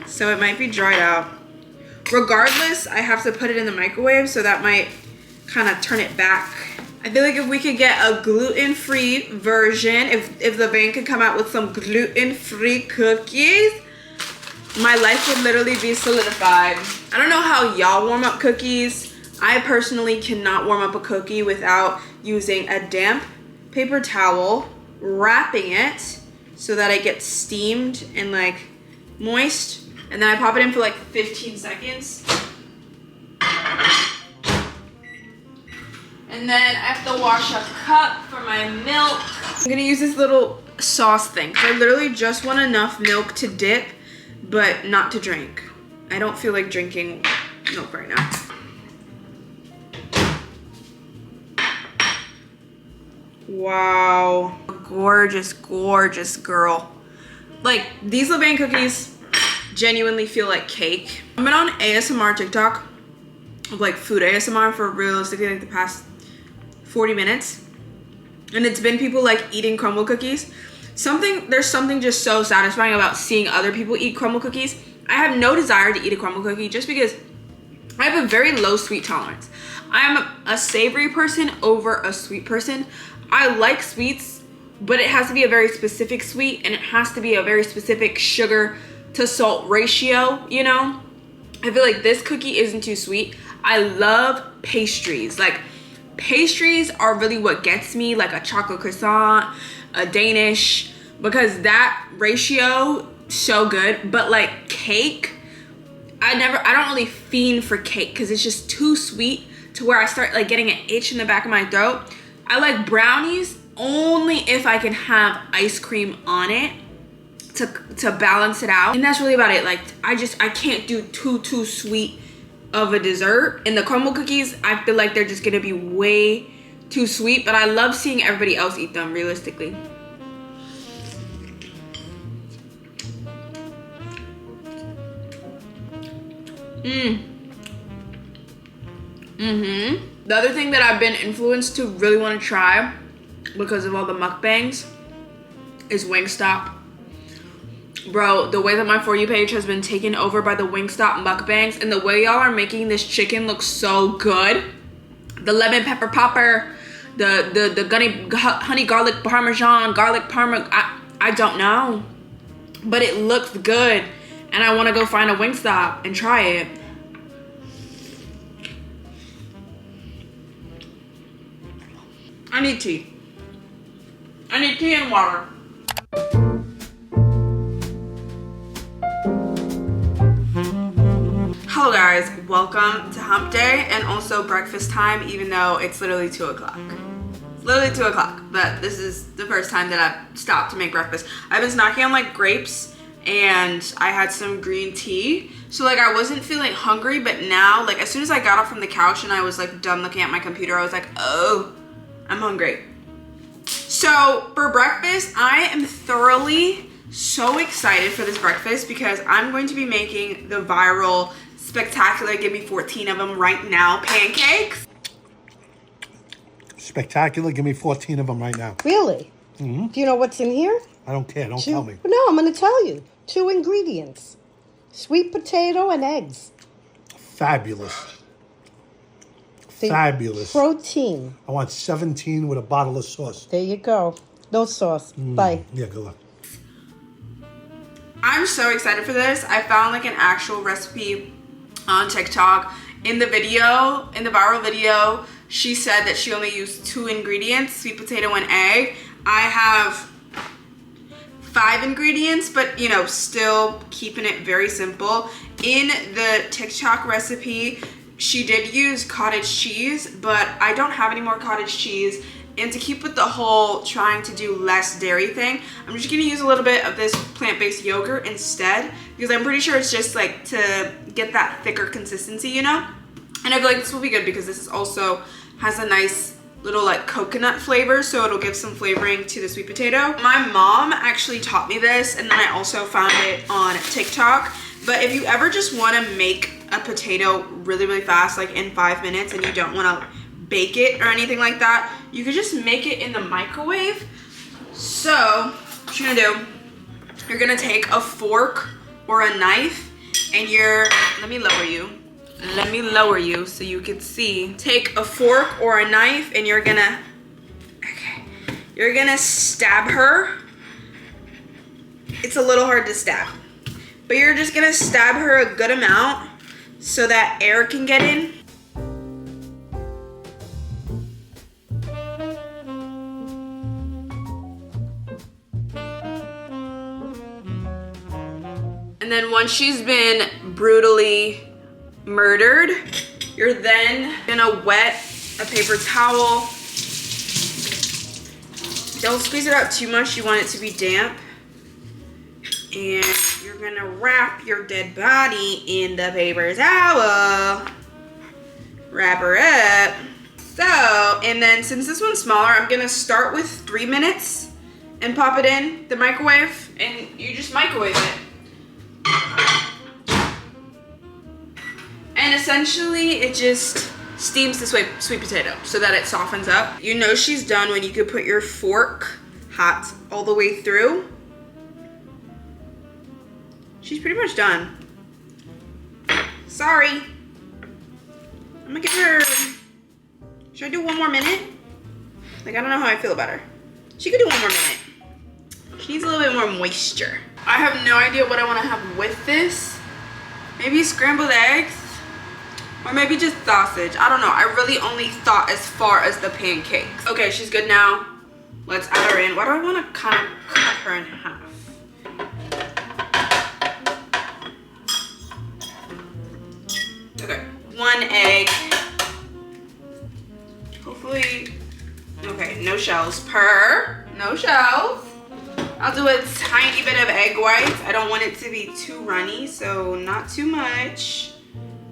so it might be dried out. Regardless, I have to put it in the microwave, so that might kind of turn it back. I feel like if we could get a gluten-free version, if Levain could come out with some gluten-free cookies, my life would literally be solidified. I don't know how y'all warm up cookies. I personally cannot warm up a cookie without using a damp paper towel, wrapping it so that it gets steamed and like moist, and then I pop it in for like 15 seconds. And then I have to wash a cup for my milk. I'm gonna use this little sauce thing. I literally just want enough milk to dip, but not to drink. I don't feel like drinking milk right now. Wow. Gorgeous, gorgeous girl. Like, these Levain cookies genuinely feel like cake. I've been on ASMR TikTok of like food ASMR for realistically like the past 40 minutes. And it's been people like eating crumble cookies. There's something just so satisfying about seeing other people eat crumble cookies. I have no desire to eat a crumble cookie just because I have a very low sweet tolerance. I am a savory person over a sweet person. I like sweets, but it has to be a very specific sweet, and it has to be a very specific sugar to salt ratio, you know? I feel like this cookie isn't too sweet. I love pastries. Like, pastries are really what gets me, like a chocolate croissant, a Danish, because that ratio, so good. But like cake, I don't really fiend for cake because it's just too sweet to where I start like getting an itch in the back of my throat. I like brownies only if I can have ice cream on it to balance it out, and that's really about it. Like, I can't do too sweet of a dessert. And the crumble cookies, I feel like they're just gonna be way too sweet, but I love seeing everybody else eat them realistically. The other thing that I've been influenced to really want to try because of all the mukbangs is Wingstop. Bro, the way that my For You page has been taken over by the Wingstop mukbangs, and the way y'all are making this chicken look so good. The lemon pepper popper, the honey garlic parmesan, garlic parma, I don't know. But it looks good, and I want to go find a Wingstop and try it. I need tea. I need tea and water. Hello guys, welcome to hump day and also breakfast time, even though it's literally 2 o'clock. It's literally 2 o'clock, but this is the first time that I've stopped to make breakfast. I've been snacking on like grapes, and I had some green tea. So like I wasn't feeling hungry, but now like as soon as I got up from the couch and I was like done looking at my computer, I was like, oh, I'm hungry. So for breakfast, I am thoroughly so excited for this breakfast because I'm going to be making the viral spectacular, give me 14 of them right now, pancakes. Spectacular, give me 14 of them right now. Really? Mm-hmm. Do you know what's in here? I don't care, don't tell me. No, I'm going to tell you. 2 ingredients. Sweet potato and eggs. Fabulous. The Fabulous. Protein. I want 17 with a bottle of sauce. There you go. No sauce. Bye. Yeah, good luck. I'm so excited for this. I found like an actual recipe on TikTok. In the video, in the viral video, she said that she only used 2 ingredients, sweet potato and egg. I have 5 ingredients, but you know, still keeping it very simple. In the TikTok recipe, she did use cottage cheese, but I don't have any more cottage cheese, And to keep with the whole trying to do less dairy thing, I'm just gonna use a little bit of this plant-based yogurt instead, because I'm pretty sure it's just like to get that thicker consistency, you know? And I feel like this will be good because this is also has a nice little like coconut flavor, so it'll give some flavoring to the sweet potato. My mom actually taught me this, and then I also found it on TikTok. But if you ever just wanna make a potato really, really fast, like in 5 minutes, and you don't wanna bake it or anything like that, you could just make it in the microwave. So what you're gonna do, you're gonna take a fork or a knife, and let me lower you so you can see. Take a fork or a knife, and you're gonna stab her. It's a little hard to stab, but you're just gonna stab her a good amount so that air can get in. And then once she's been brutally murdered, you're then gonna wet a paper towel. Don't squeeze it out too much, you want it to be damp. And you're gonna wrap your dead body in the paper towel. Wrap her up. So, and then since this one's smaller, I'm gonna start with 3 minutes and pop it in the microwave, and you just microwave it. And essentially it just steams the sweet potato so that it softens up. You know she's done when you could put your fork hot all the way through. She's pretty much done. Sorry. I'm gonna give her, should I do 1 more minute? Like, I don't know how I feel about her. She could do 1 more minute. She needs a little bit more moisture. I have no idea what I want to have with this. Maybe scrambled eggs, or maybe just sausage. I don't know. I really only thought as far as the pancakes. Okay, she's good now. Let's add her in. Why do I want to kind of cut her in half? Okay, 1 egg. Hopefully, okay, no shells. No shells. I'll do a tiny bit of egg whites. I don't want it to be too runny, so not too much.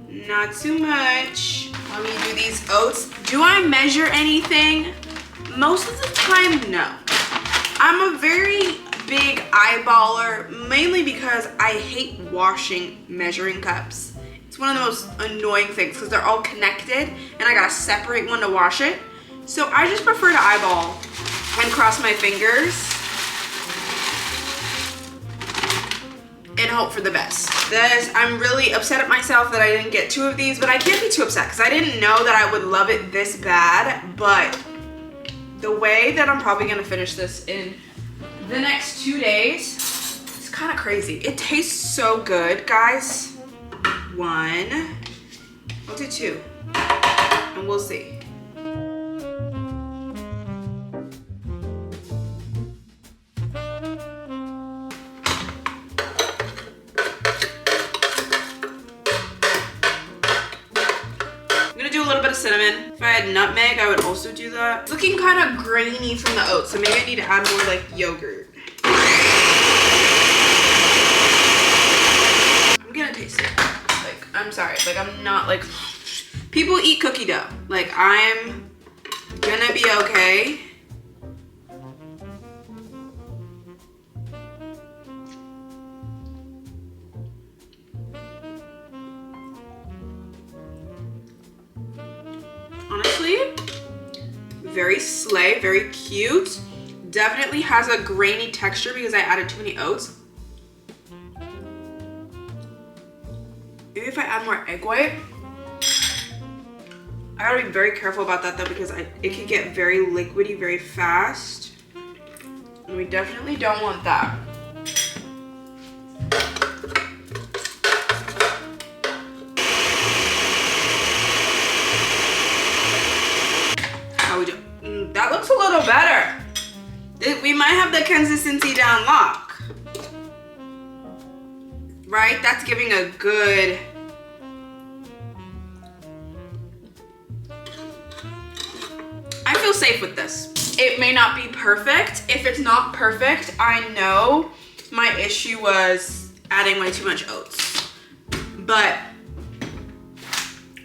Not too much. Let me do these oats. Do I measure anything? Most of the time, no. I'm a very big eyeballer, mainly because I hate washing measuring cups. It's one of the most annoying things because they're all connected and I gotta separate one to wash it. So I just prefer to eyeball and cross my fingers and hope for the best. I'm really upset at myself that I didn't get 2 of these, but I can't be too upset because I didn't know that I would love it this bad. But the way that I'm probably gonna finish this in the next 2 days, it's kind of crazy. It tastes so good, guys. 1, I'll do 2, and we'll see. Cinnamon. If I had nutmeg, I would also do that. It's looking kind of grainy from the oats, so maybe I need to add more like yogurt. I'm gonna taste it. Like, I'm sorry, like I'm not like, people eat cookie dough. Like, I'm gonna be okay. Honestly, very slay, very cute. Definitely has a grainy texture because I added too many oats. Maybe if I add more egg white. I gotta be very careful about that though because it can get very liquidy very fast. And we definitely don't want that. That looks a little better. We might have the consistency down lock. Right? That's giving a good... I feel safe with this. it may not be perfect. If it's not perfect, I know my issue was adding way too much oats. But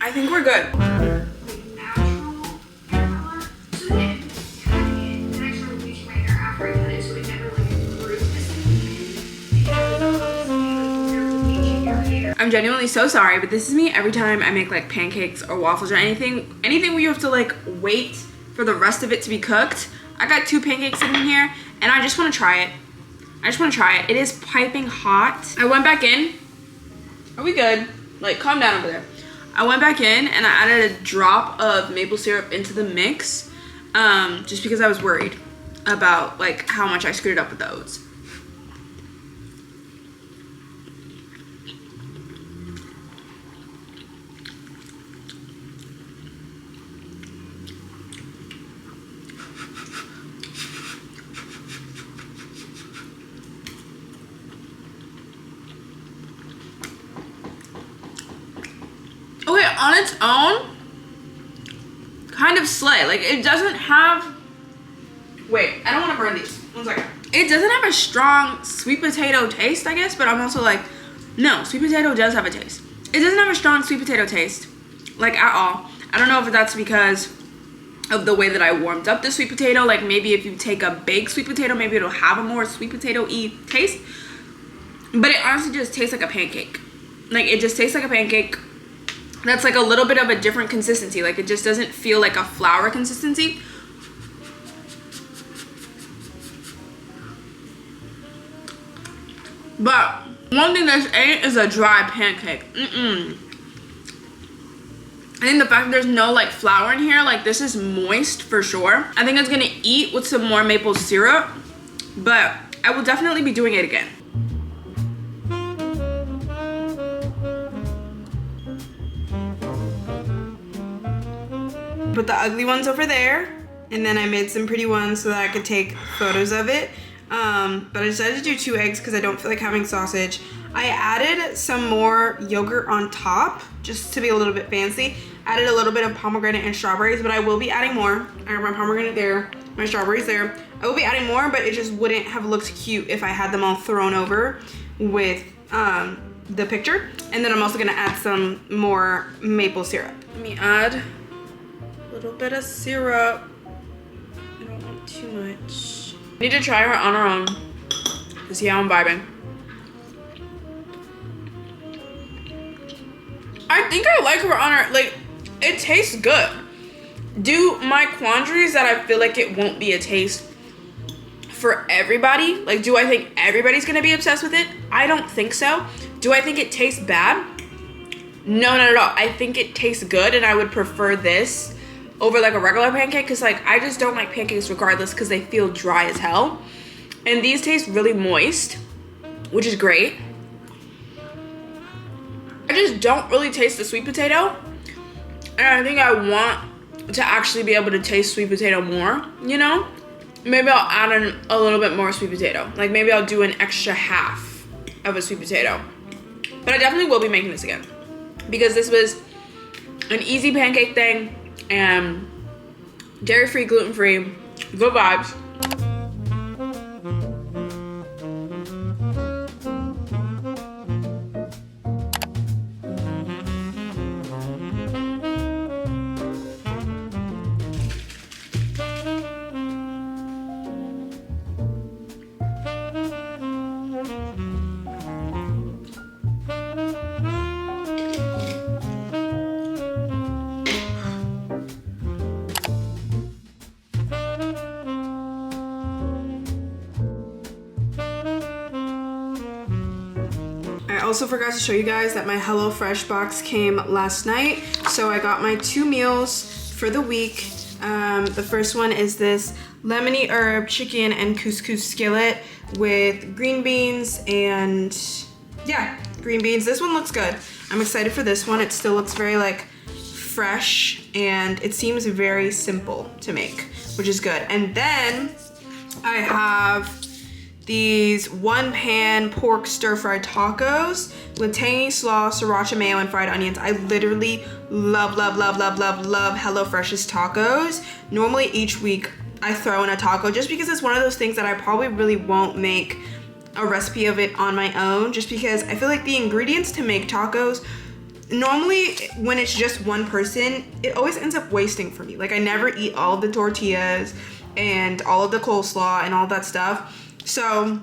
I think we're good. I'm genuinely so sorry, but this is me every time I make like pancakes or waffles or anything where you have to like wait for the rest of it to be cooked. I got 2 pancakes in here and I just want to try it. It is piping hot. I went back in. Are we good? Like, calm down over there. I went back in and I added a drop of maple syrup into the mix, just because I was worried about like how much I screwed up with the oats. Okay, on its own, kind of slay. Like, it doesn't have, wait, I don't want to burn these. 1 second. It doesn't have a strong sweet potato taste, I guess, but I'm also like, no, sweet potato does have a taste. It doesn't have a strong sweet potato taste, like, at all. I don't know if that's because of the way that I warmed up the sweet potato. Like, maybe if you take a baked sweet potato, maybe it'll have a more sweet potato-y taste. But it honestly just tastes like a pancake. Like, it just tastes like a pancake. That's like a little bit of a different consistency. Like, it just doesn't feel like a flour consistency. But one thing this ain't is a dry pancake. I think the fact that there's no like flour in here, like this is moist for sure. I think it's gonna eat with some more maple syrup, but I will definitely be doing it again. Put the ugly ones over there, and then I made some pretty ones so that I could take photos of it. But I decided to do 2 eggs because I don't feel like having sausage. I added some more yogurt on top just to be a little bit fancy. Added a little bit of pomegranate and strawberries, but I will be adding more. I have my pomegranate there, my strawberries there. I will be adding more, but it just wouldn't have looked cute if I had them all thrown over with the picture. And then I'm also gonna add some more maple syrup. Let me add a little bit of syrup. I don't want too much. I need to try her on her own to see how I'm vibing. I think I like her on her, like, it tastes good. Do my quandaries that I feel like it won't be a taste for everybody? Like, do I think everybody's gonna be obsessed with it? I don't think so. Do I think it tastes bad? No, not at all. I think it tastes good, and I would prefer this over like a regular pancake, because like I just don't like pancakes regardless because they feel dry as hell. And these taste really moist, which is great. I just don't really taste the sweet potato, and I think I want to actually be able to taste sweet potato more, you know? Maybe I'll add in a little bit more sweet potato. Like, maybe I'll do an extra half of a sweet potato. But I definitely will be making this again, because this was an easy pancake thing, and dairy-free, gluten-free, good vibes. I also forgot to show you guys that my HelloFresh box came last night. So I got my 2 meals for the week. The first one is this lemony herb chicken and couscous skillet with green beans and yeah, green beans. This one looks good. I'm excited for this one. It still looks very like fresh, and it seems very simple to make, which is good. And then I have these 1-pan pork stir-fried tacos with tangy slaw, sriracha mayo, and fried onions. I literally love HelloFresh's tacos. Normally each week I throw in a taco, just because it's one of those things that I probably really won't make a recipe of it on my own, just because I feel like the ingredients to make tacos, normally when it's just one person, it always ends up wasting for me. Like, I never eat all of the tortillas and all of the coleslaw and all that stuff. So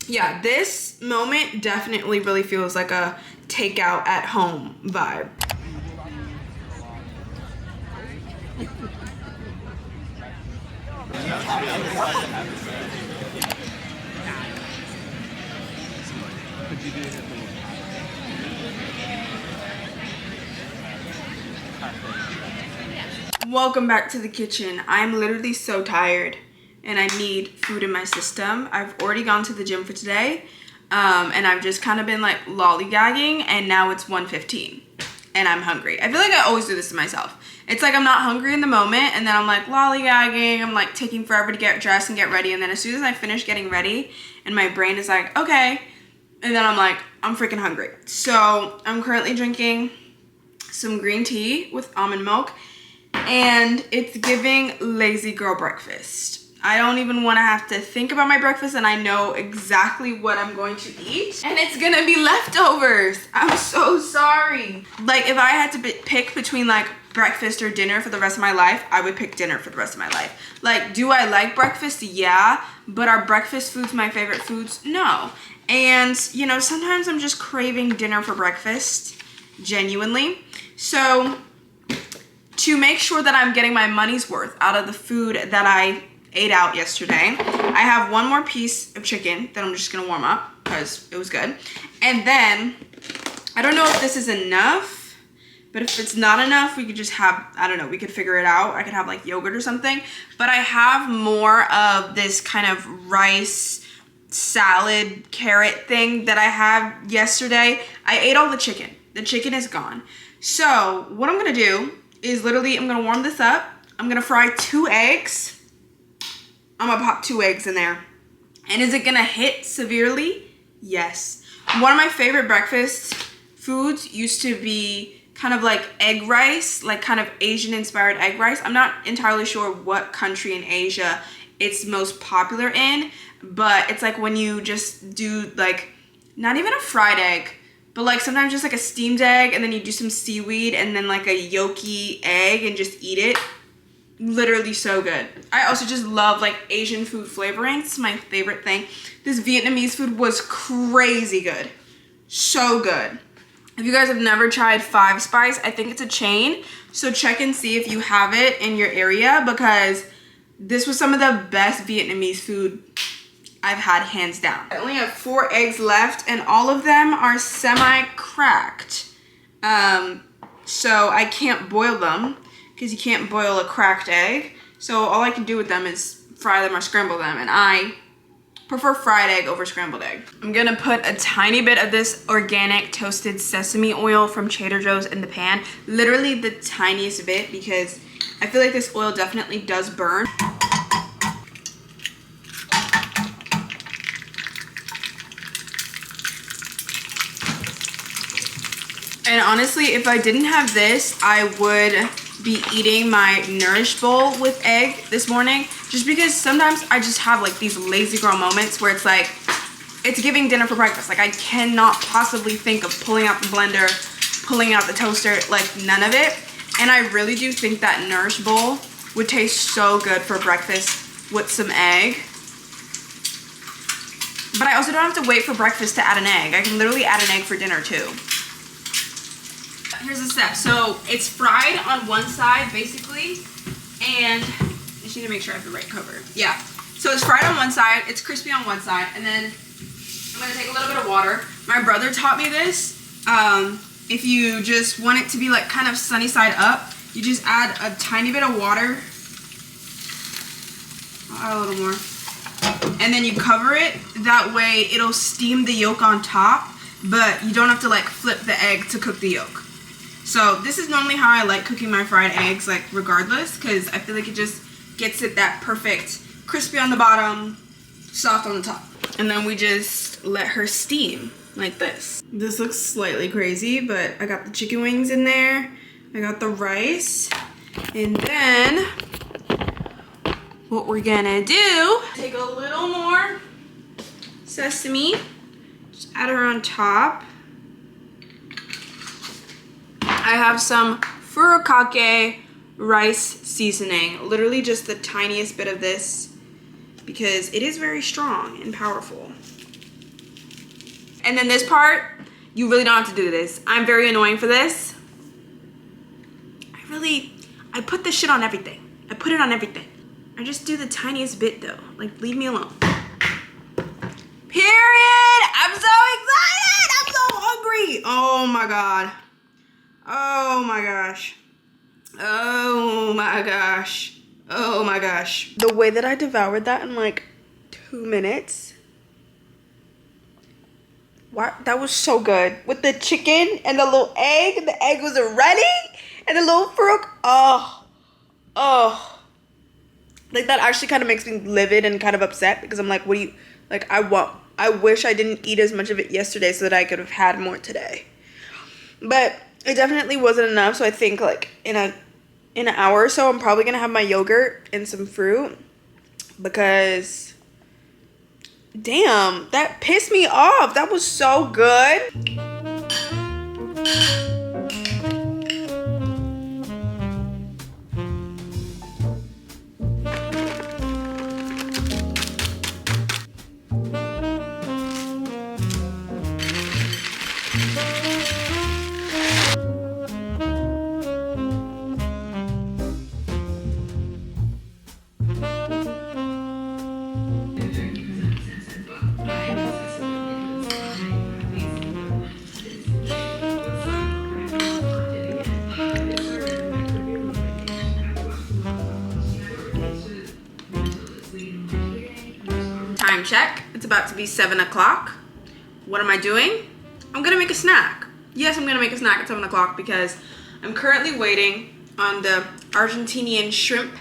yeah, this moment definitely really feels like a takeout at home vibe. Welcome back to the kitchen. I'm literally so tired and I need food in my system. I've already gone to the gym for today, and I've just kind of been like lollygagging, and now it's 1:15 and I'm hungry. I feel like I always do this to myself. It's like I'm not hungry in the moment, and then I'm like lollygagging, I'm like taking forever to get dressed and get ready, and then as soon as I finish getting ready and my brain is like, okay, and then I'm like, I'm freaking hungry. So I'm currently drinking some green tea with almond milk, and it's giving lazy girl breakfast. I don't even want to have to think about my breakfast, and I know exactly what I'm going to eat, and it's gonna be leftovers. I'm so sorry. Like, if I had to pick between like breakfast or dinner for the rest of my life, I would pick dinner for the rest of my life. Like, do I like breakfast? Yeah. But are breakfast foods my favorite foods? No. And you know, sometimes I'm just craving dinner for breakfast, genuinely. So to make sure that I'm getting my money's worth out of the food that I ate out yesterday, I have one more piece of chicken that I'm just gonna warm up because it was good. And then, I don't know if this is enough, but if it's not enough, we could just have, I don't know, we could figure it out. I could have like yogurt or something. But I have more of this kind of rice salad carrot thing that I had yesterday. I ate all the chicken. The chicken is gone. So what I'm gonna do is literally, I'm gonna warm this up. I'm gonna fry 2 eggs. I'm gonna pop 2 eggs in there. And is it gonna hit severely? Yes. One of my favorite breakfast foods used to be kind of like egg rice, like kind of Asian inspired egg rice. I'm not entirely sure what country in Asia it's most popular in, but it's like when you just do like, not even a fried egg, but like sometimes just like a steamed egg, and then you do some seaweed and then like a yolky egg and just eat it. Literally so good. I also just love like Asian food flavoring. It's my favorite thing. This Vietnamese food was crazy good. So good. If you guys have never tried Five Spice, I think it's a chain. So check and see if you have it in your area, because this was some of the best Vietnamese food I've had, hands down. I only have 4 eggs left, and all of them are semi-cracked. So I can't boil them, because you can't boil a cracked egg. So all I can do with them is fry them or scramble them, and I prefer fried egg over scrambled egg. I'm gonna put a tiny bit of this organic toasted sesame oil from Trader Joe's in the pan. Literally the tiniest bit, because I feel like this oil definitely does burn. And honestly, if I didn't have this, I would be eating my Nourish bowl with egg this morning, just because sometimes I just have like these lazy girl moments where it's like, it's giving dinner for breakfast. Like, I cannot possibly think of pulling out the blender, pulling out the toaster, like none of it. And I really do think that Nourish bowl would taste so good for breakfast with some egg. But I also don't have to wait for breakfast to add an egg. I can literally add an egg for dinner too. Here's the step. So it's fried on one side basically, and I just need to make sure I have the right cover. Yeah. So it's fried on one side, it's crispy on one side, and then I'm gonna take a little bit of water. My brother taught me this. If you just want it to be like kind of sunny side up, you just add a tiny bit of water. I'll add a little more. And then you cover it. That way it'll steam the yolk on top, but you don't have to like flip the egg to cook the yolk. So this is normally how I like cooking my fried eggs, like regardless, because I feel like it just gets it that perfect crispy on the bottom, soft on the top. And then we just let her steam like this. This looks slightly crazy, but I got the chicken wings in there. I got the rice. And then what we're gonna do, take a little more sesame, just add her on top. I have some furikake rice seasoning, literally just the tiniest bit of this because it is very strong and powerful. And then this part, you really don't have to do this. I'm very annoying for this. I put this shit on everything. I put it on everything. I just do the tiniest bit though. Like, leave me alone. Period! I'm so excited! I'm so hungry! Oh my God. Oh my gosh. Oh my gosh. Oh my gosh. The way that I devoured that in like 2 minutes. Wow, that was so good. With the chicken and the little egg. The egg was ready. And the little fruit. Oh. Oh. Like, that actually kind of makes me livid and kind of upset because I'm like, what do you, like, I wish I didn't eat as much of it yesterday so that I could have had more today. But it definitely wasn't enough, so I think like in an hour or so I'm probably gonna have my yogurt and some fruit because damn, that pissed me off. That was so good. Time check. It's about to be 7 o'clock. What am I doing? I'm gonna make a snack. Yes, I'm gonna make a snack at 7 o'clock because I'm currently waiting on the Argentinian shrimp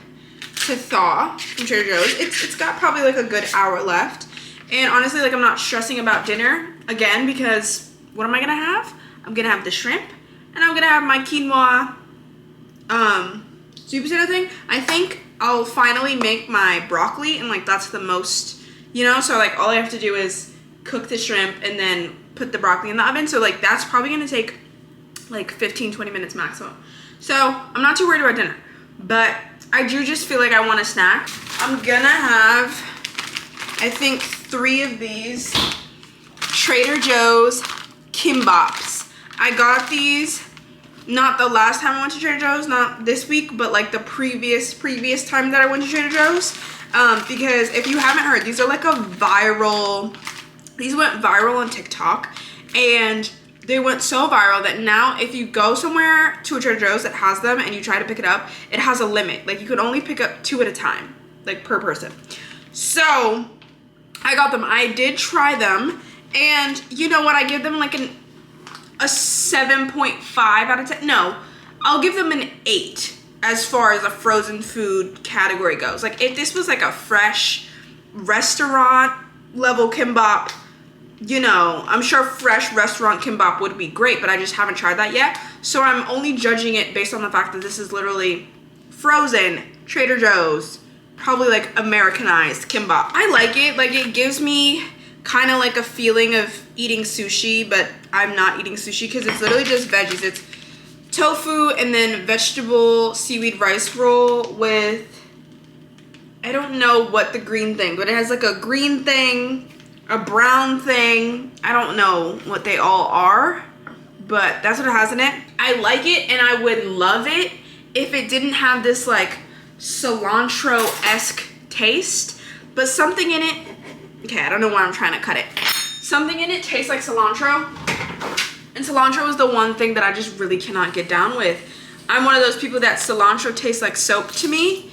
to thaw from Trader Joe's. It's got probably like a good hour left. And honestly, like, I'm not stressing about dinner again because what am I gonna have? I'm gonna have the shrimp and I'm gonna have my quinoa sweet potato thing. I think I'll finally make my broccoli and like that's the most, you know, so like all I have to do is cook the shrimp and then put the broccoli in the oven. So like that's probably gonna take like 15-20 minutes maximum. So I'm not too worried about dinner, but I do just feel like I want a snack. I'm gonna have, I think, 3 of these Trader Joe's kimbops. I got these not the last time I went to Trader Joe's, not this week, but like the previous time that I went to Trader Joe's. Because if you haven't heard, these are like these went viral on TikTok, and they went so viral that now if you go somewhere to a Trader Joe's that has them and you try to pick it up, it has a limit. Like, you can only pick up 2 at a time, like per person. So I got them. I did try them, and you know what? I give them like a 7.5 out of 10. No, I'll give them an 8 as far as a frozen food category goes. Like, if this was like a fresh restaurant level kimbap, you know, I'm sure fresh restaurant kimbap would be great, but I just haven't tried that yet. So I'm only judging it based on the fact that this is literally frozen Trader Joe's, probably like Americanized kimbap. I like it. Like, it gives me kind of like a feeling of eating sushi, but I'm not eating sushi because it's literally just veggies. It's tofu and then vegetable seaweed rice roll with, I don't know what the green thing, but it has like a green thing, a brown thing. I don't know what they all are, but that's what it has in it. I like it, and I would love it if it didn't have this like cilantro-esque taste, but something in it, okay, I don't know why I'm trying to cut it. Something in it tastes like cilantro, and cilantro is the one thing that I just really cannot get down with. I'm one of those people that cilantro tastes like soap to me,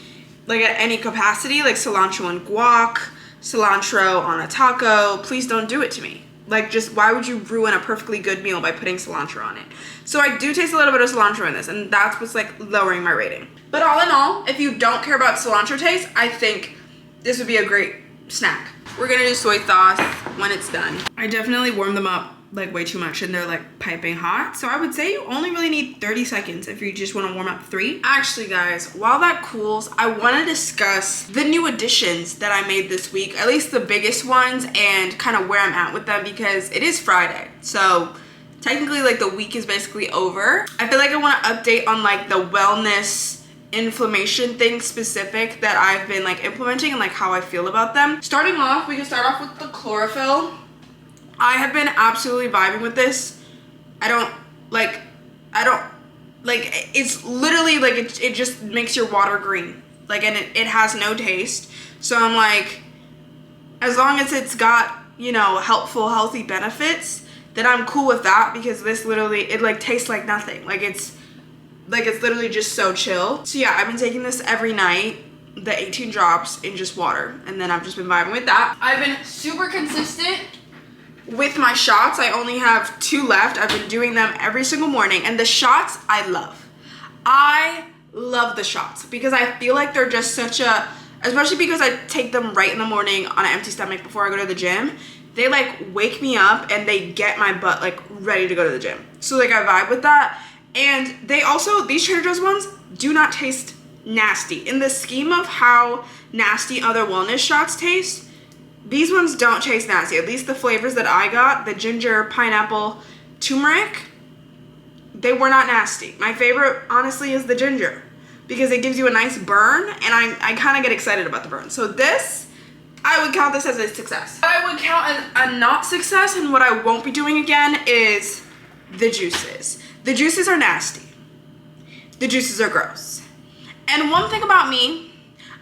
like at any capacity, like cilantro and guac, cilantro on a taco. Please don't do it to me. Like, just why would you ruin a perfectly good meal by putting cilantro on it? So I do taste a little bit of cilantro in this, and that's what's like lowering my rating. But all in all, if you don't care about cilantro taste, I think this would be a great snack. We're gonna do soy sauce when it's done. I definitely warmed them up like way too much and they're like piping hot. So I would say you only really need 30 seconds if you just want to warm up 3. Actually guys, while that cools, I want to discuss the new additions that I made this week, at least the biggest ones, and kind of where I'm at with them, because it is Friday. So technically like the week is basically over. I feel like I want to update on like the wellness inflammation things specific that I've been like implementing and like how I feel about them. Starting off, we can start off with the chlorophyll. I have been absolutely vibing with this. I don't like, it's literally like, it just makes your water green. Like, and it has no taste. So I'm like, as long as it's got, you know, helpful, healthy benefits, then I'm cool with that, because this literally, it like tastes like nothing. Like it's literally just so chill. So yeah, I've been taking this every night, the 18 drops in just water, and then I've just been vibing with that. I've been super consistent with my shots. I only have 2 left. I've been doing them every single morning, and the shots I love. I love the shots because I feel like they're just such a, especially because I take them right in the morning on an empty stomach before I go to the gym. They like wake me up and they get my butt like ready to go to the gym. So like I vibe with that. And they also, these Trader Joe's ones do not taste nasty. In the scheme of how nasty other wellness shots taste, these ones don't taste nasty. At least the flavors that I got, the ginger, pineapple, turmeric, they were not nasty. My favorite, honestly, is the ginger, because it gives you a nice burn, and I kind of get excited about the burn. So this, I would count this as a success. What I would count as a not success, and what I won't be doing again, is the juices. The juices are nasty. The juices are gross. And one thing about me,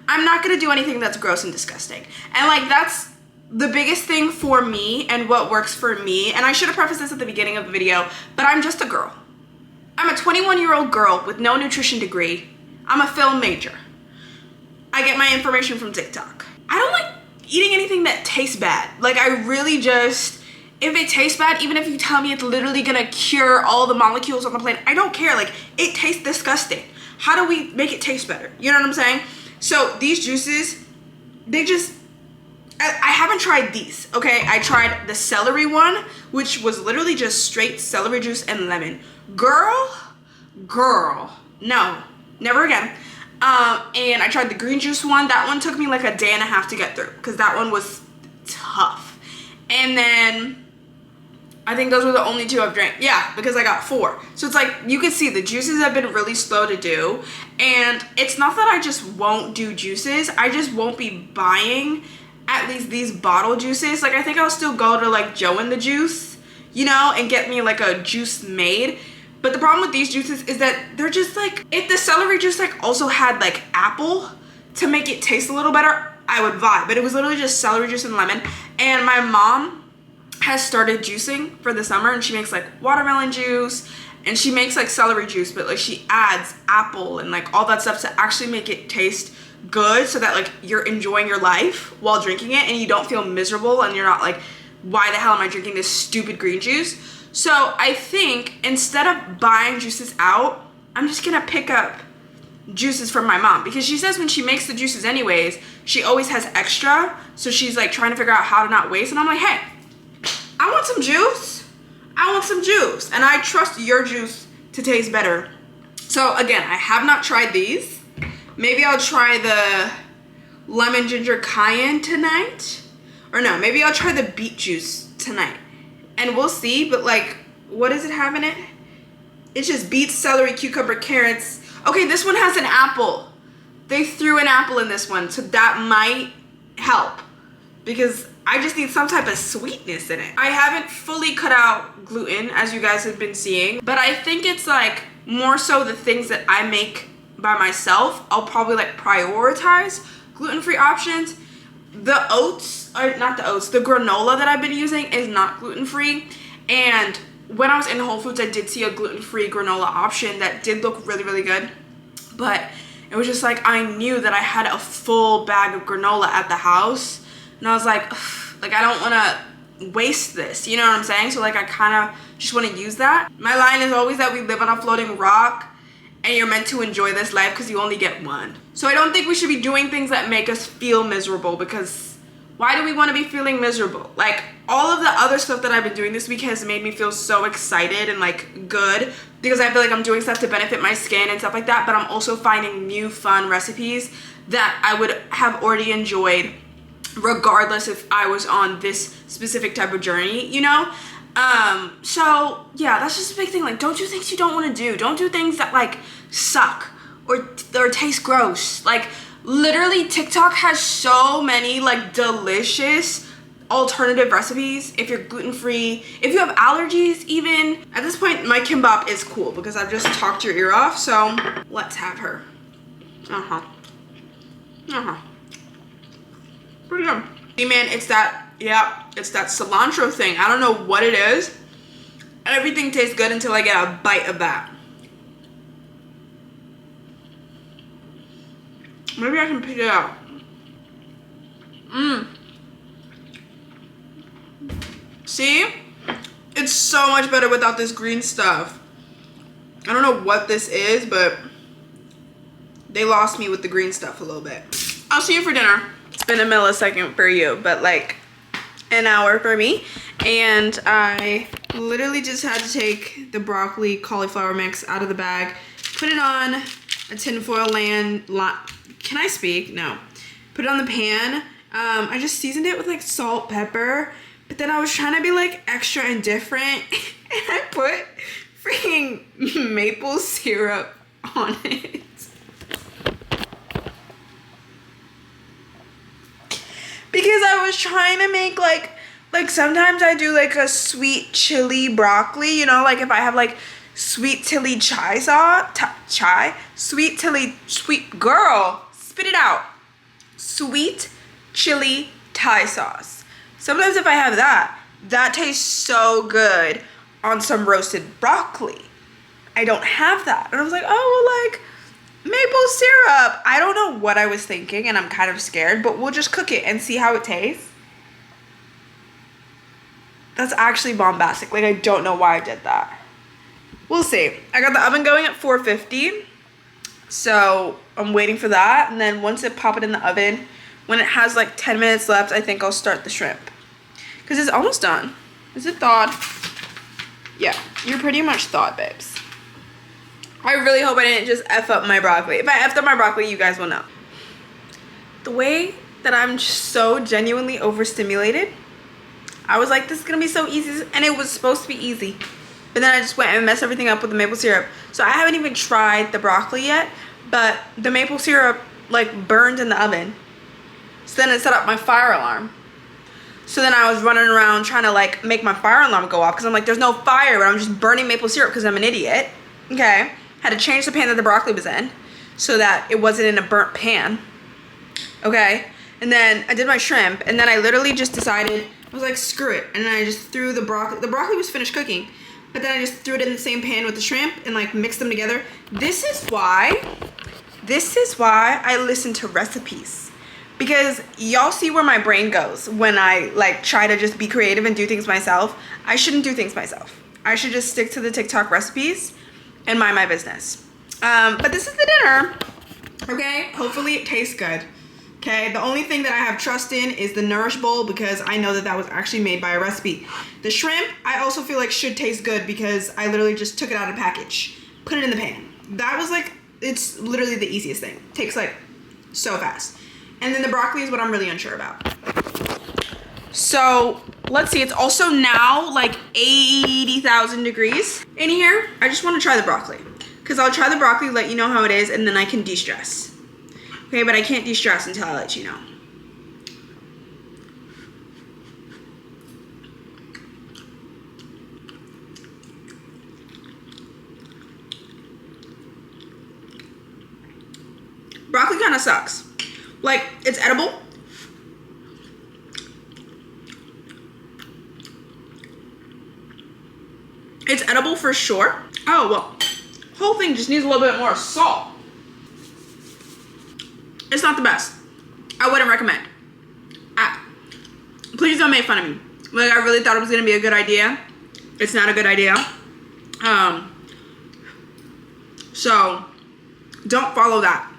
I'm not gonna do anything that's gross and disgusting. And like, that's the biggest thing for me and what works for me. And I should have prefaced this at the beginning of the video, but I'm just a girl. I'm a 21-year-old girl with no nutrition degree. I'm a film major. I get my information from TikTok. I don't like eating anything that tastes bad. Like, I really just, if it tastes bad, even if you tell me it's literally gonna cure all the molecules on the planet, I don't care. Like, it tastes disgusting. How do we make it taste better? You know what I'm saying? So these juices, they just, I haven't tried these, okay? I tried the celery one, which was literally just straight celery juice and lemon. Girl, no, never again. And I tried the green juice one. That one took me like a day and a half to get through, because that one was tough. And then I think those were the only 2 I've drank. Yeah, because I got 4. So it's like, you can see the juices have been really slow to do. And it's not that I just won't do juices. I just won't be buying at least these bottle juices. Like, I think I'll still go to like 𝐿𝐻𝐻, you know, and get me like a juice made. But the problem with these juices is that they're just like, if the celery juice like also had like apple to make it taste a little better, I would vibe. But it was literally just celery juice and lemon. And my mom has started juicing for the summer, and she makes like watermelon juice, and she makes like celery juice, but like she adds apple and like all that stuff to actually make it taste good, so that like you're enjoying your life while drinking it and you don't feel miserable, and you're not like, why the hell am I drinking this stupid green juice? So I think instead of buying juices out, I'm just gonna pick up juices from my mom, because she says when she makes the juices anyways, she always has extra. So she's like trying to figure out how to not waste, and I'm like, hey, I want some juice. I want some juice. And I trust your juice to taste better. So again, I have not tried these. Maybe I'll try the lemon ginger cayenne tonight. Or no, maybe I'll try the beet juice tonight. And we'll see, but like, what does it have in it? It's just beets, celery, cucumber, carrots. Okay, this one has an apple. They threw an apple in this one, so that might help, because I just need some type of sweetness in it. I haven't fully cut out gluten, as you guys have been seeing, but I think it's like more so the things that I make by myself. I'll probably like prioritize gluten-free options. The oats, or not the oats, the granola that I've been using is not gluten-free. And when I was in Whole Foods, I did see a gluten-free granola option that did look really, really good. But it was just like, I knew that I had a full bag of granola at the house. And I was like, I don't want to waste this. You know what I'm saying? So like, I kind of just want to use that. My line is always that we live on a floating rock, and you're meant to enjoy this life because you only get one. So I don't think we should be doing things that make us feel miserable, because Why do we want to be feeling miserable? Like, all of the other stuff that I've been doing this week has made me feel so excited and like good, because I feel like I'm doing stuff to benefit my skin and stuff like that, but I'm also finding new fun recipes that I would have already enjoyed regardless if I was on this specific type of journey, you know? So yeah, that's just a big thing. Like, don't do things you don't want to do. Don't do things that like suck or taste gross. Like, literally TikTok has so many like delicious alternative recipes if you're gluten-free, if you have allergies even. At this point, my kimbap is cool because I've just talked your ear off, so let's have her. Pretty good. See, man, it's that, yeah, it's that cilantro thing. I don't know what it is. Everything tastes good until I get a bite of that. Maybe I can pick it out. See? It's so much better without this green stuff. I don't know what this is, but they lost me with the green stuff a little bit. I'll see you for dinner. It's been a millisecond for you, but like an hour for me. And I literally just had to take the broccoli cauliflower mix out of the bag, put it on a tinfoil can I speak? No. Put it on the pan. I just seasoned it with like salt, pepper, but then I was trying to be like extra and different, and I put freaking maple syrup on it. Because I was trying to make like sometimes I do like a sweet chili broccoli, you know, like if I have like sweet chili chai sauce, sweet girl, spit it out. Sweet chili Thai sauce. Sometimes if I have that tastes so good on some roasted broccoli. I don't have that. And I was like, oh, well, like maple syrup. I don't know what I was thinking, and I'm kind of scared, but we'll just cook it and see how it tastes. That's actually bombastic. Like, I don't know why I did that. We'll see. I got the oven going at 450, so I'm waiting for that, and then once it pop it in the oven, when it has like 10 minutes left, I think I'll start the shrimp. Because it's almost done. Is it thawed? Yeah, you're pretty much thawed, babes. I really hope I didn't just F up my broccoli. If I F'd up my broccoli, you guys will know. The way that I'm just so genuinely overstimulated, I was like, this is gonna be so easy, and it was supposed to be easy. But then I just went and messed everything up with the maple syrup. So I haven't even tried the broccoli yet, but the maple syrup like burned in the oven. So then it set up my fire alarm. So then I was running around trying to like make my fire alarm go off because I'm like, there's no fire, but I'm just burning maple syrup because I'm an idiot. Okay. Had to change the pan that the broccoli was in so that it wasn't in a burnt pan. Okay. And then I did my shrimp, and then I literally just decided, I was like, screw it. And then I just threw the broccoli. The broccoli was finished cooking, but then I just threw it in the same pan with the shrimp and like mixed them together. This is why I listen to recipes. Because y'all see where my brain goes when I like try to just be creative and do things myself. I shouldn't do things myself. I should just stick to the TikTok recipes and mind my business. But this is the dinner, okay? Hopefully it tastes good, okay? The only thing that I have trust in is the Nourish bowl because I know that that was actually made by a recipe. The shrimp, I also feel like should taste good because I literally just took it out of the package, put it in the pan. That was like, it's literally the easiest thing. Takes like so fast. And then the broccoli is what I'm really unsure about. So let's see, it's also now like 80,000 degrees in here. I just want to try the broccoli because I'll try the broccoli, let you know how it is, and then I can de-stress. Okay, but I can't de-stress until I let you know. Broccoli kind of sucks. Like, it's edible. It's edible for sure. Oh, well, whole thing just needs a little bit more salt. It's not the best. I wouldn't recommend. Please don't make fun of me. Like, I really thought it was gonna be a good idea. It's not a good idea. So don't follow that.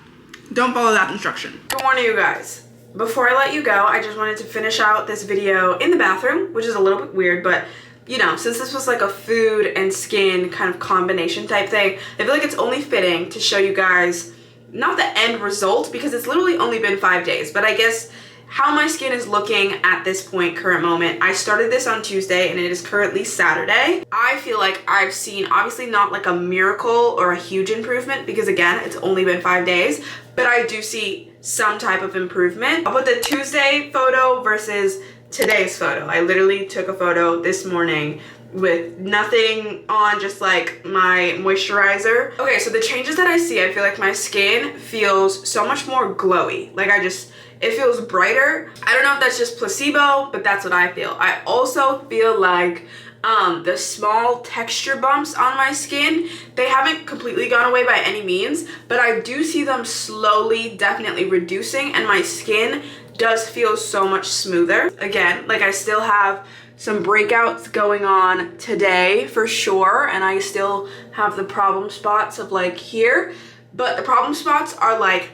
Don't follow that instruction. Good morning, you guys. Before I let you go, I just wanted to finish out this video in the bathroom, which is a little bit weird, but you know, since this was like a food and skin kind of combination type thing, I feel like it's only fitting to show you guys not the end result, because it's literally only been 5 days, but I guess how my skin is looking at this point, current moment. I started this on Tuesday and it is currently Saturday. I feel like I've seen, obviously not like a miracle or a huge improvement, because again, it's only been 5 days, but I do see some type of improvement. I'll put the Tuesday photo versus today's photo. I literally took a photo this morning with nothing on, just like my moisturizer. Okay, so the changes that I see, I feel like my skin feels so much more glowy. Like it feels brighter. I don't know if that's just placebo, but that's what I feel. I also feel like the small texture bumps on my skin, they haven't completely gone away by any means, but I do see them slowly, definitely reducing, and my skin does feel so much smoother. Again, like I still have some breakouts going on today for sure, and I still have the problem spots of like here, but the problem spots are like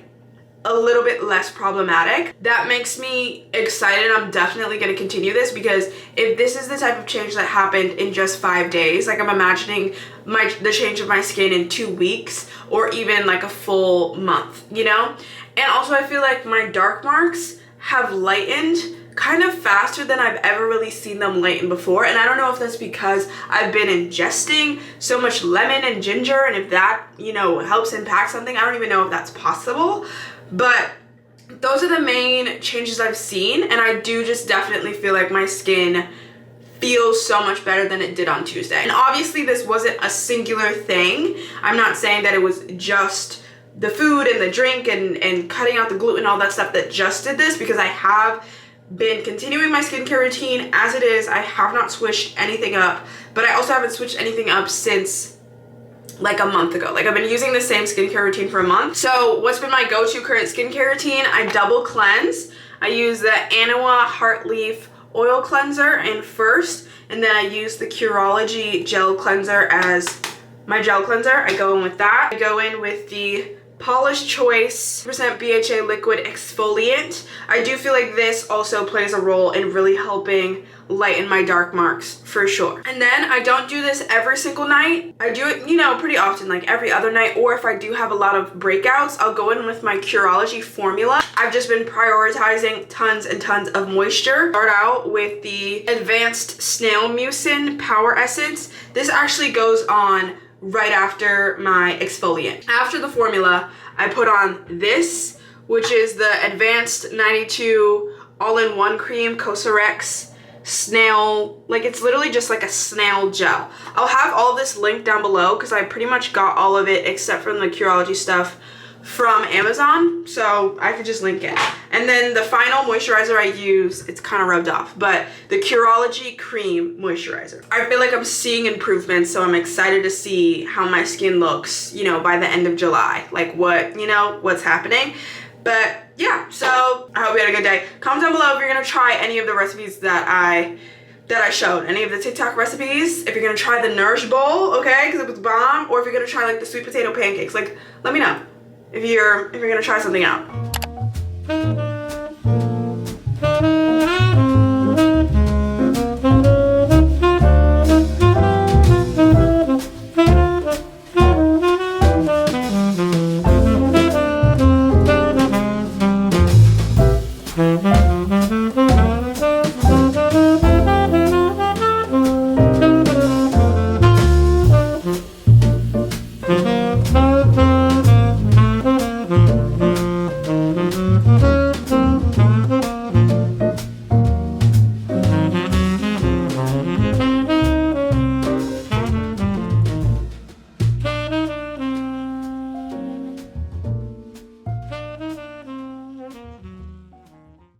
a little bit less problematic. That makes me excited. I'm definitely going to continue this, because if this is the type of change that happened in just 5 days, like I'm imagining the change of my skin in 2 weeks or even like a full month, you know? And also I feel like my dark marks have lightened kind of faster than I've ever really seen them lighten before, and I don't know if that's because I've been ingesting so much lemon and ginger, and if that, you know, helps impact something. I don't even know if that's possible, but those are the main changes I've seen, and I do just definitely feel like my skin feels so much better than it did on Tuesday. And obviously this wasn't a singular thing. I'm not saying that it was just the food and the drink and cutting out the gluten, all that stuff that just did this, because I have been continuing my skincare routine as it is. I have not switched anything up, but I also haven't switched anything up since like a month ago. Like I've been using the same skincare routine for a month. So what's been my go-to current skincare routine? I double cleanse. I use the Anua Heart Leaf Oil Cleanser in first, and then I use the Curology Gel Cleanser as my gel cleanser. I go in with that. I go in with the Paula's Choice % BHA Liquid Exfoliant. I do feel like this also plays a role in really helping lighten my dark marks for sure. And then I don't do this every single night. I do it, you know, pretty often, like every other night, or if I do have a lot of breakouts, I'll go in with my Curology formula. I've just been prioritizing tons and tons of moisture. Start out with the Advanced Snail Mucin Power Essence. This actually goes on right after my exfoliant. After the formula, I put on this, which is the Advanced 92 All-in-One Cream Cosrx Snail, like it's literally just like a snail gel. I'll have all this linked down below, because I pretty much got all of it except from the Curology stuff from Amazon, so I could just link it. And then the final moisturizer I use, it's kind of rubbed off, but the Curology Cream Moisturizer. I feel like I'm seeing improvements, so I'm excited to see how my skin looks, you know, by the end of July, like what, you know, what's happening. But yeah, so I hope you had a good day. Comment down below if you're gonna try any of the recipes that I showed, any of the TikTok recipes, if you're gonna try the Nourish bowl, okay, because it was bomb, or if you're gonna try like the sweet potato pancakes. Like, let me know if you're gonna try something out.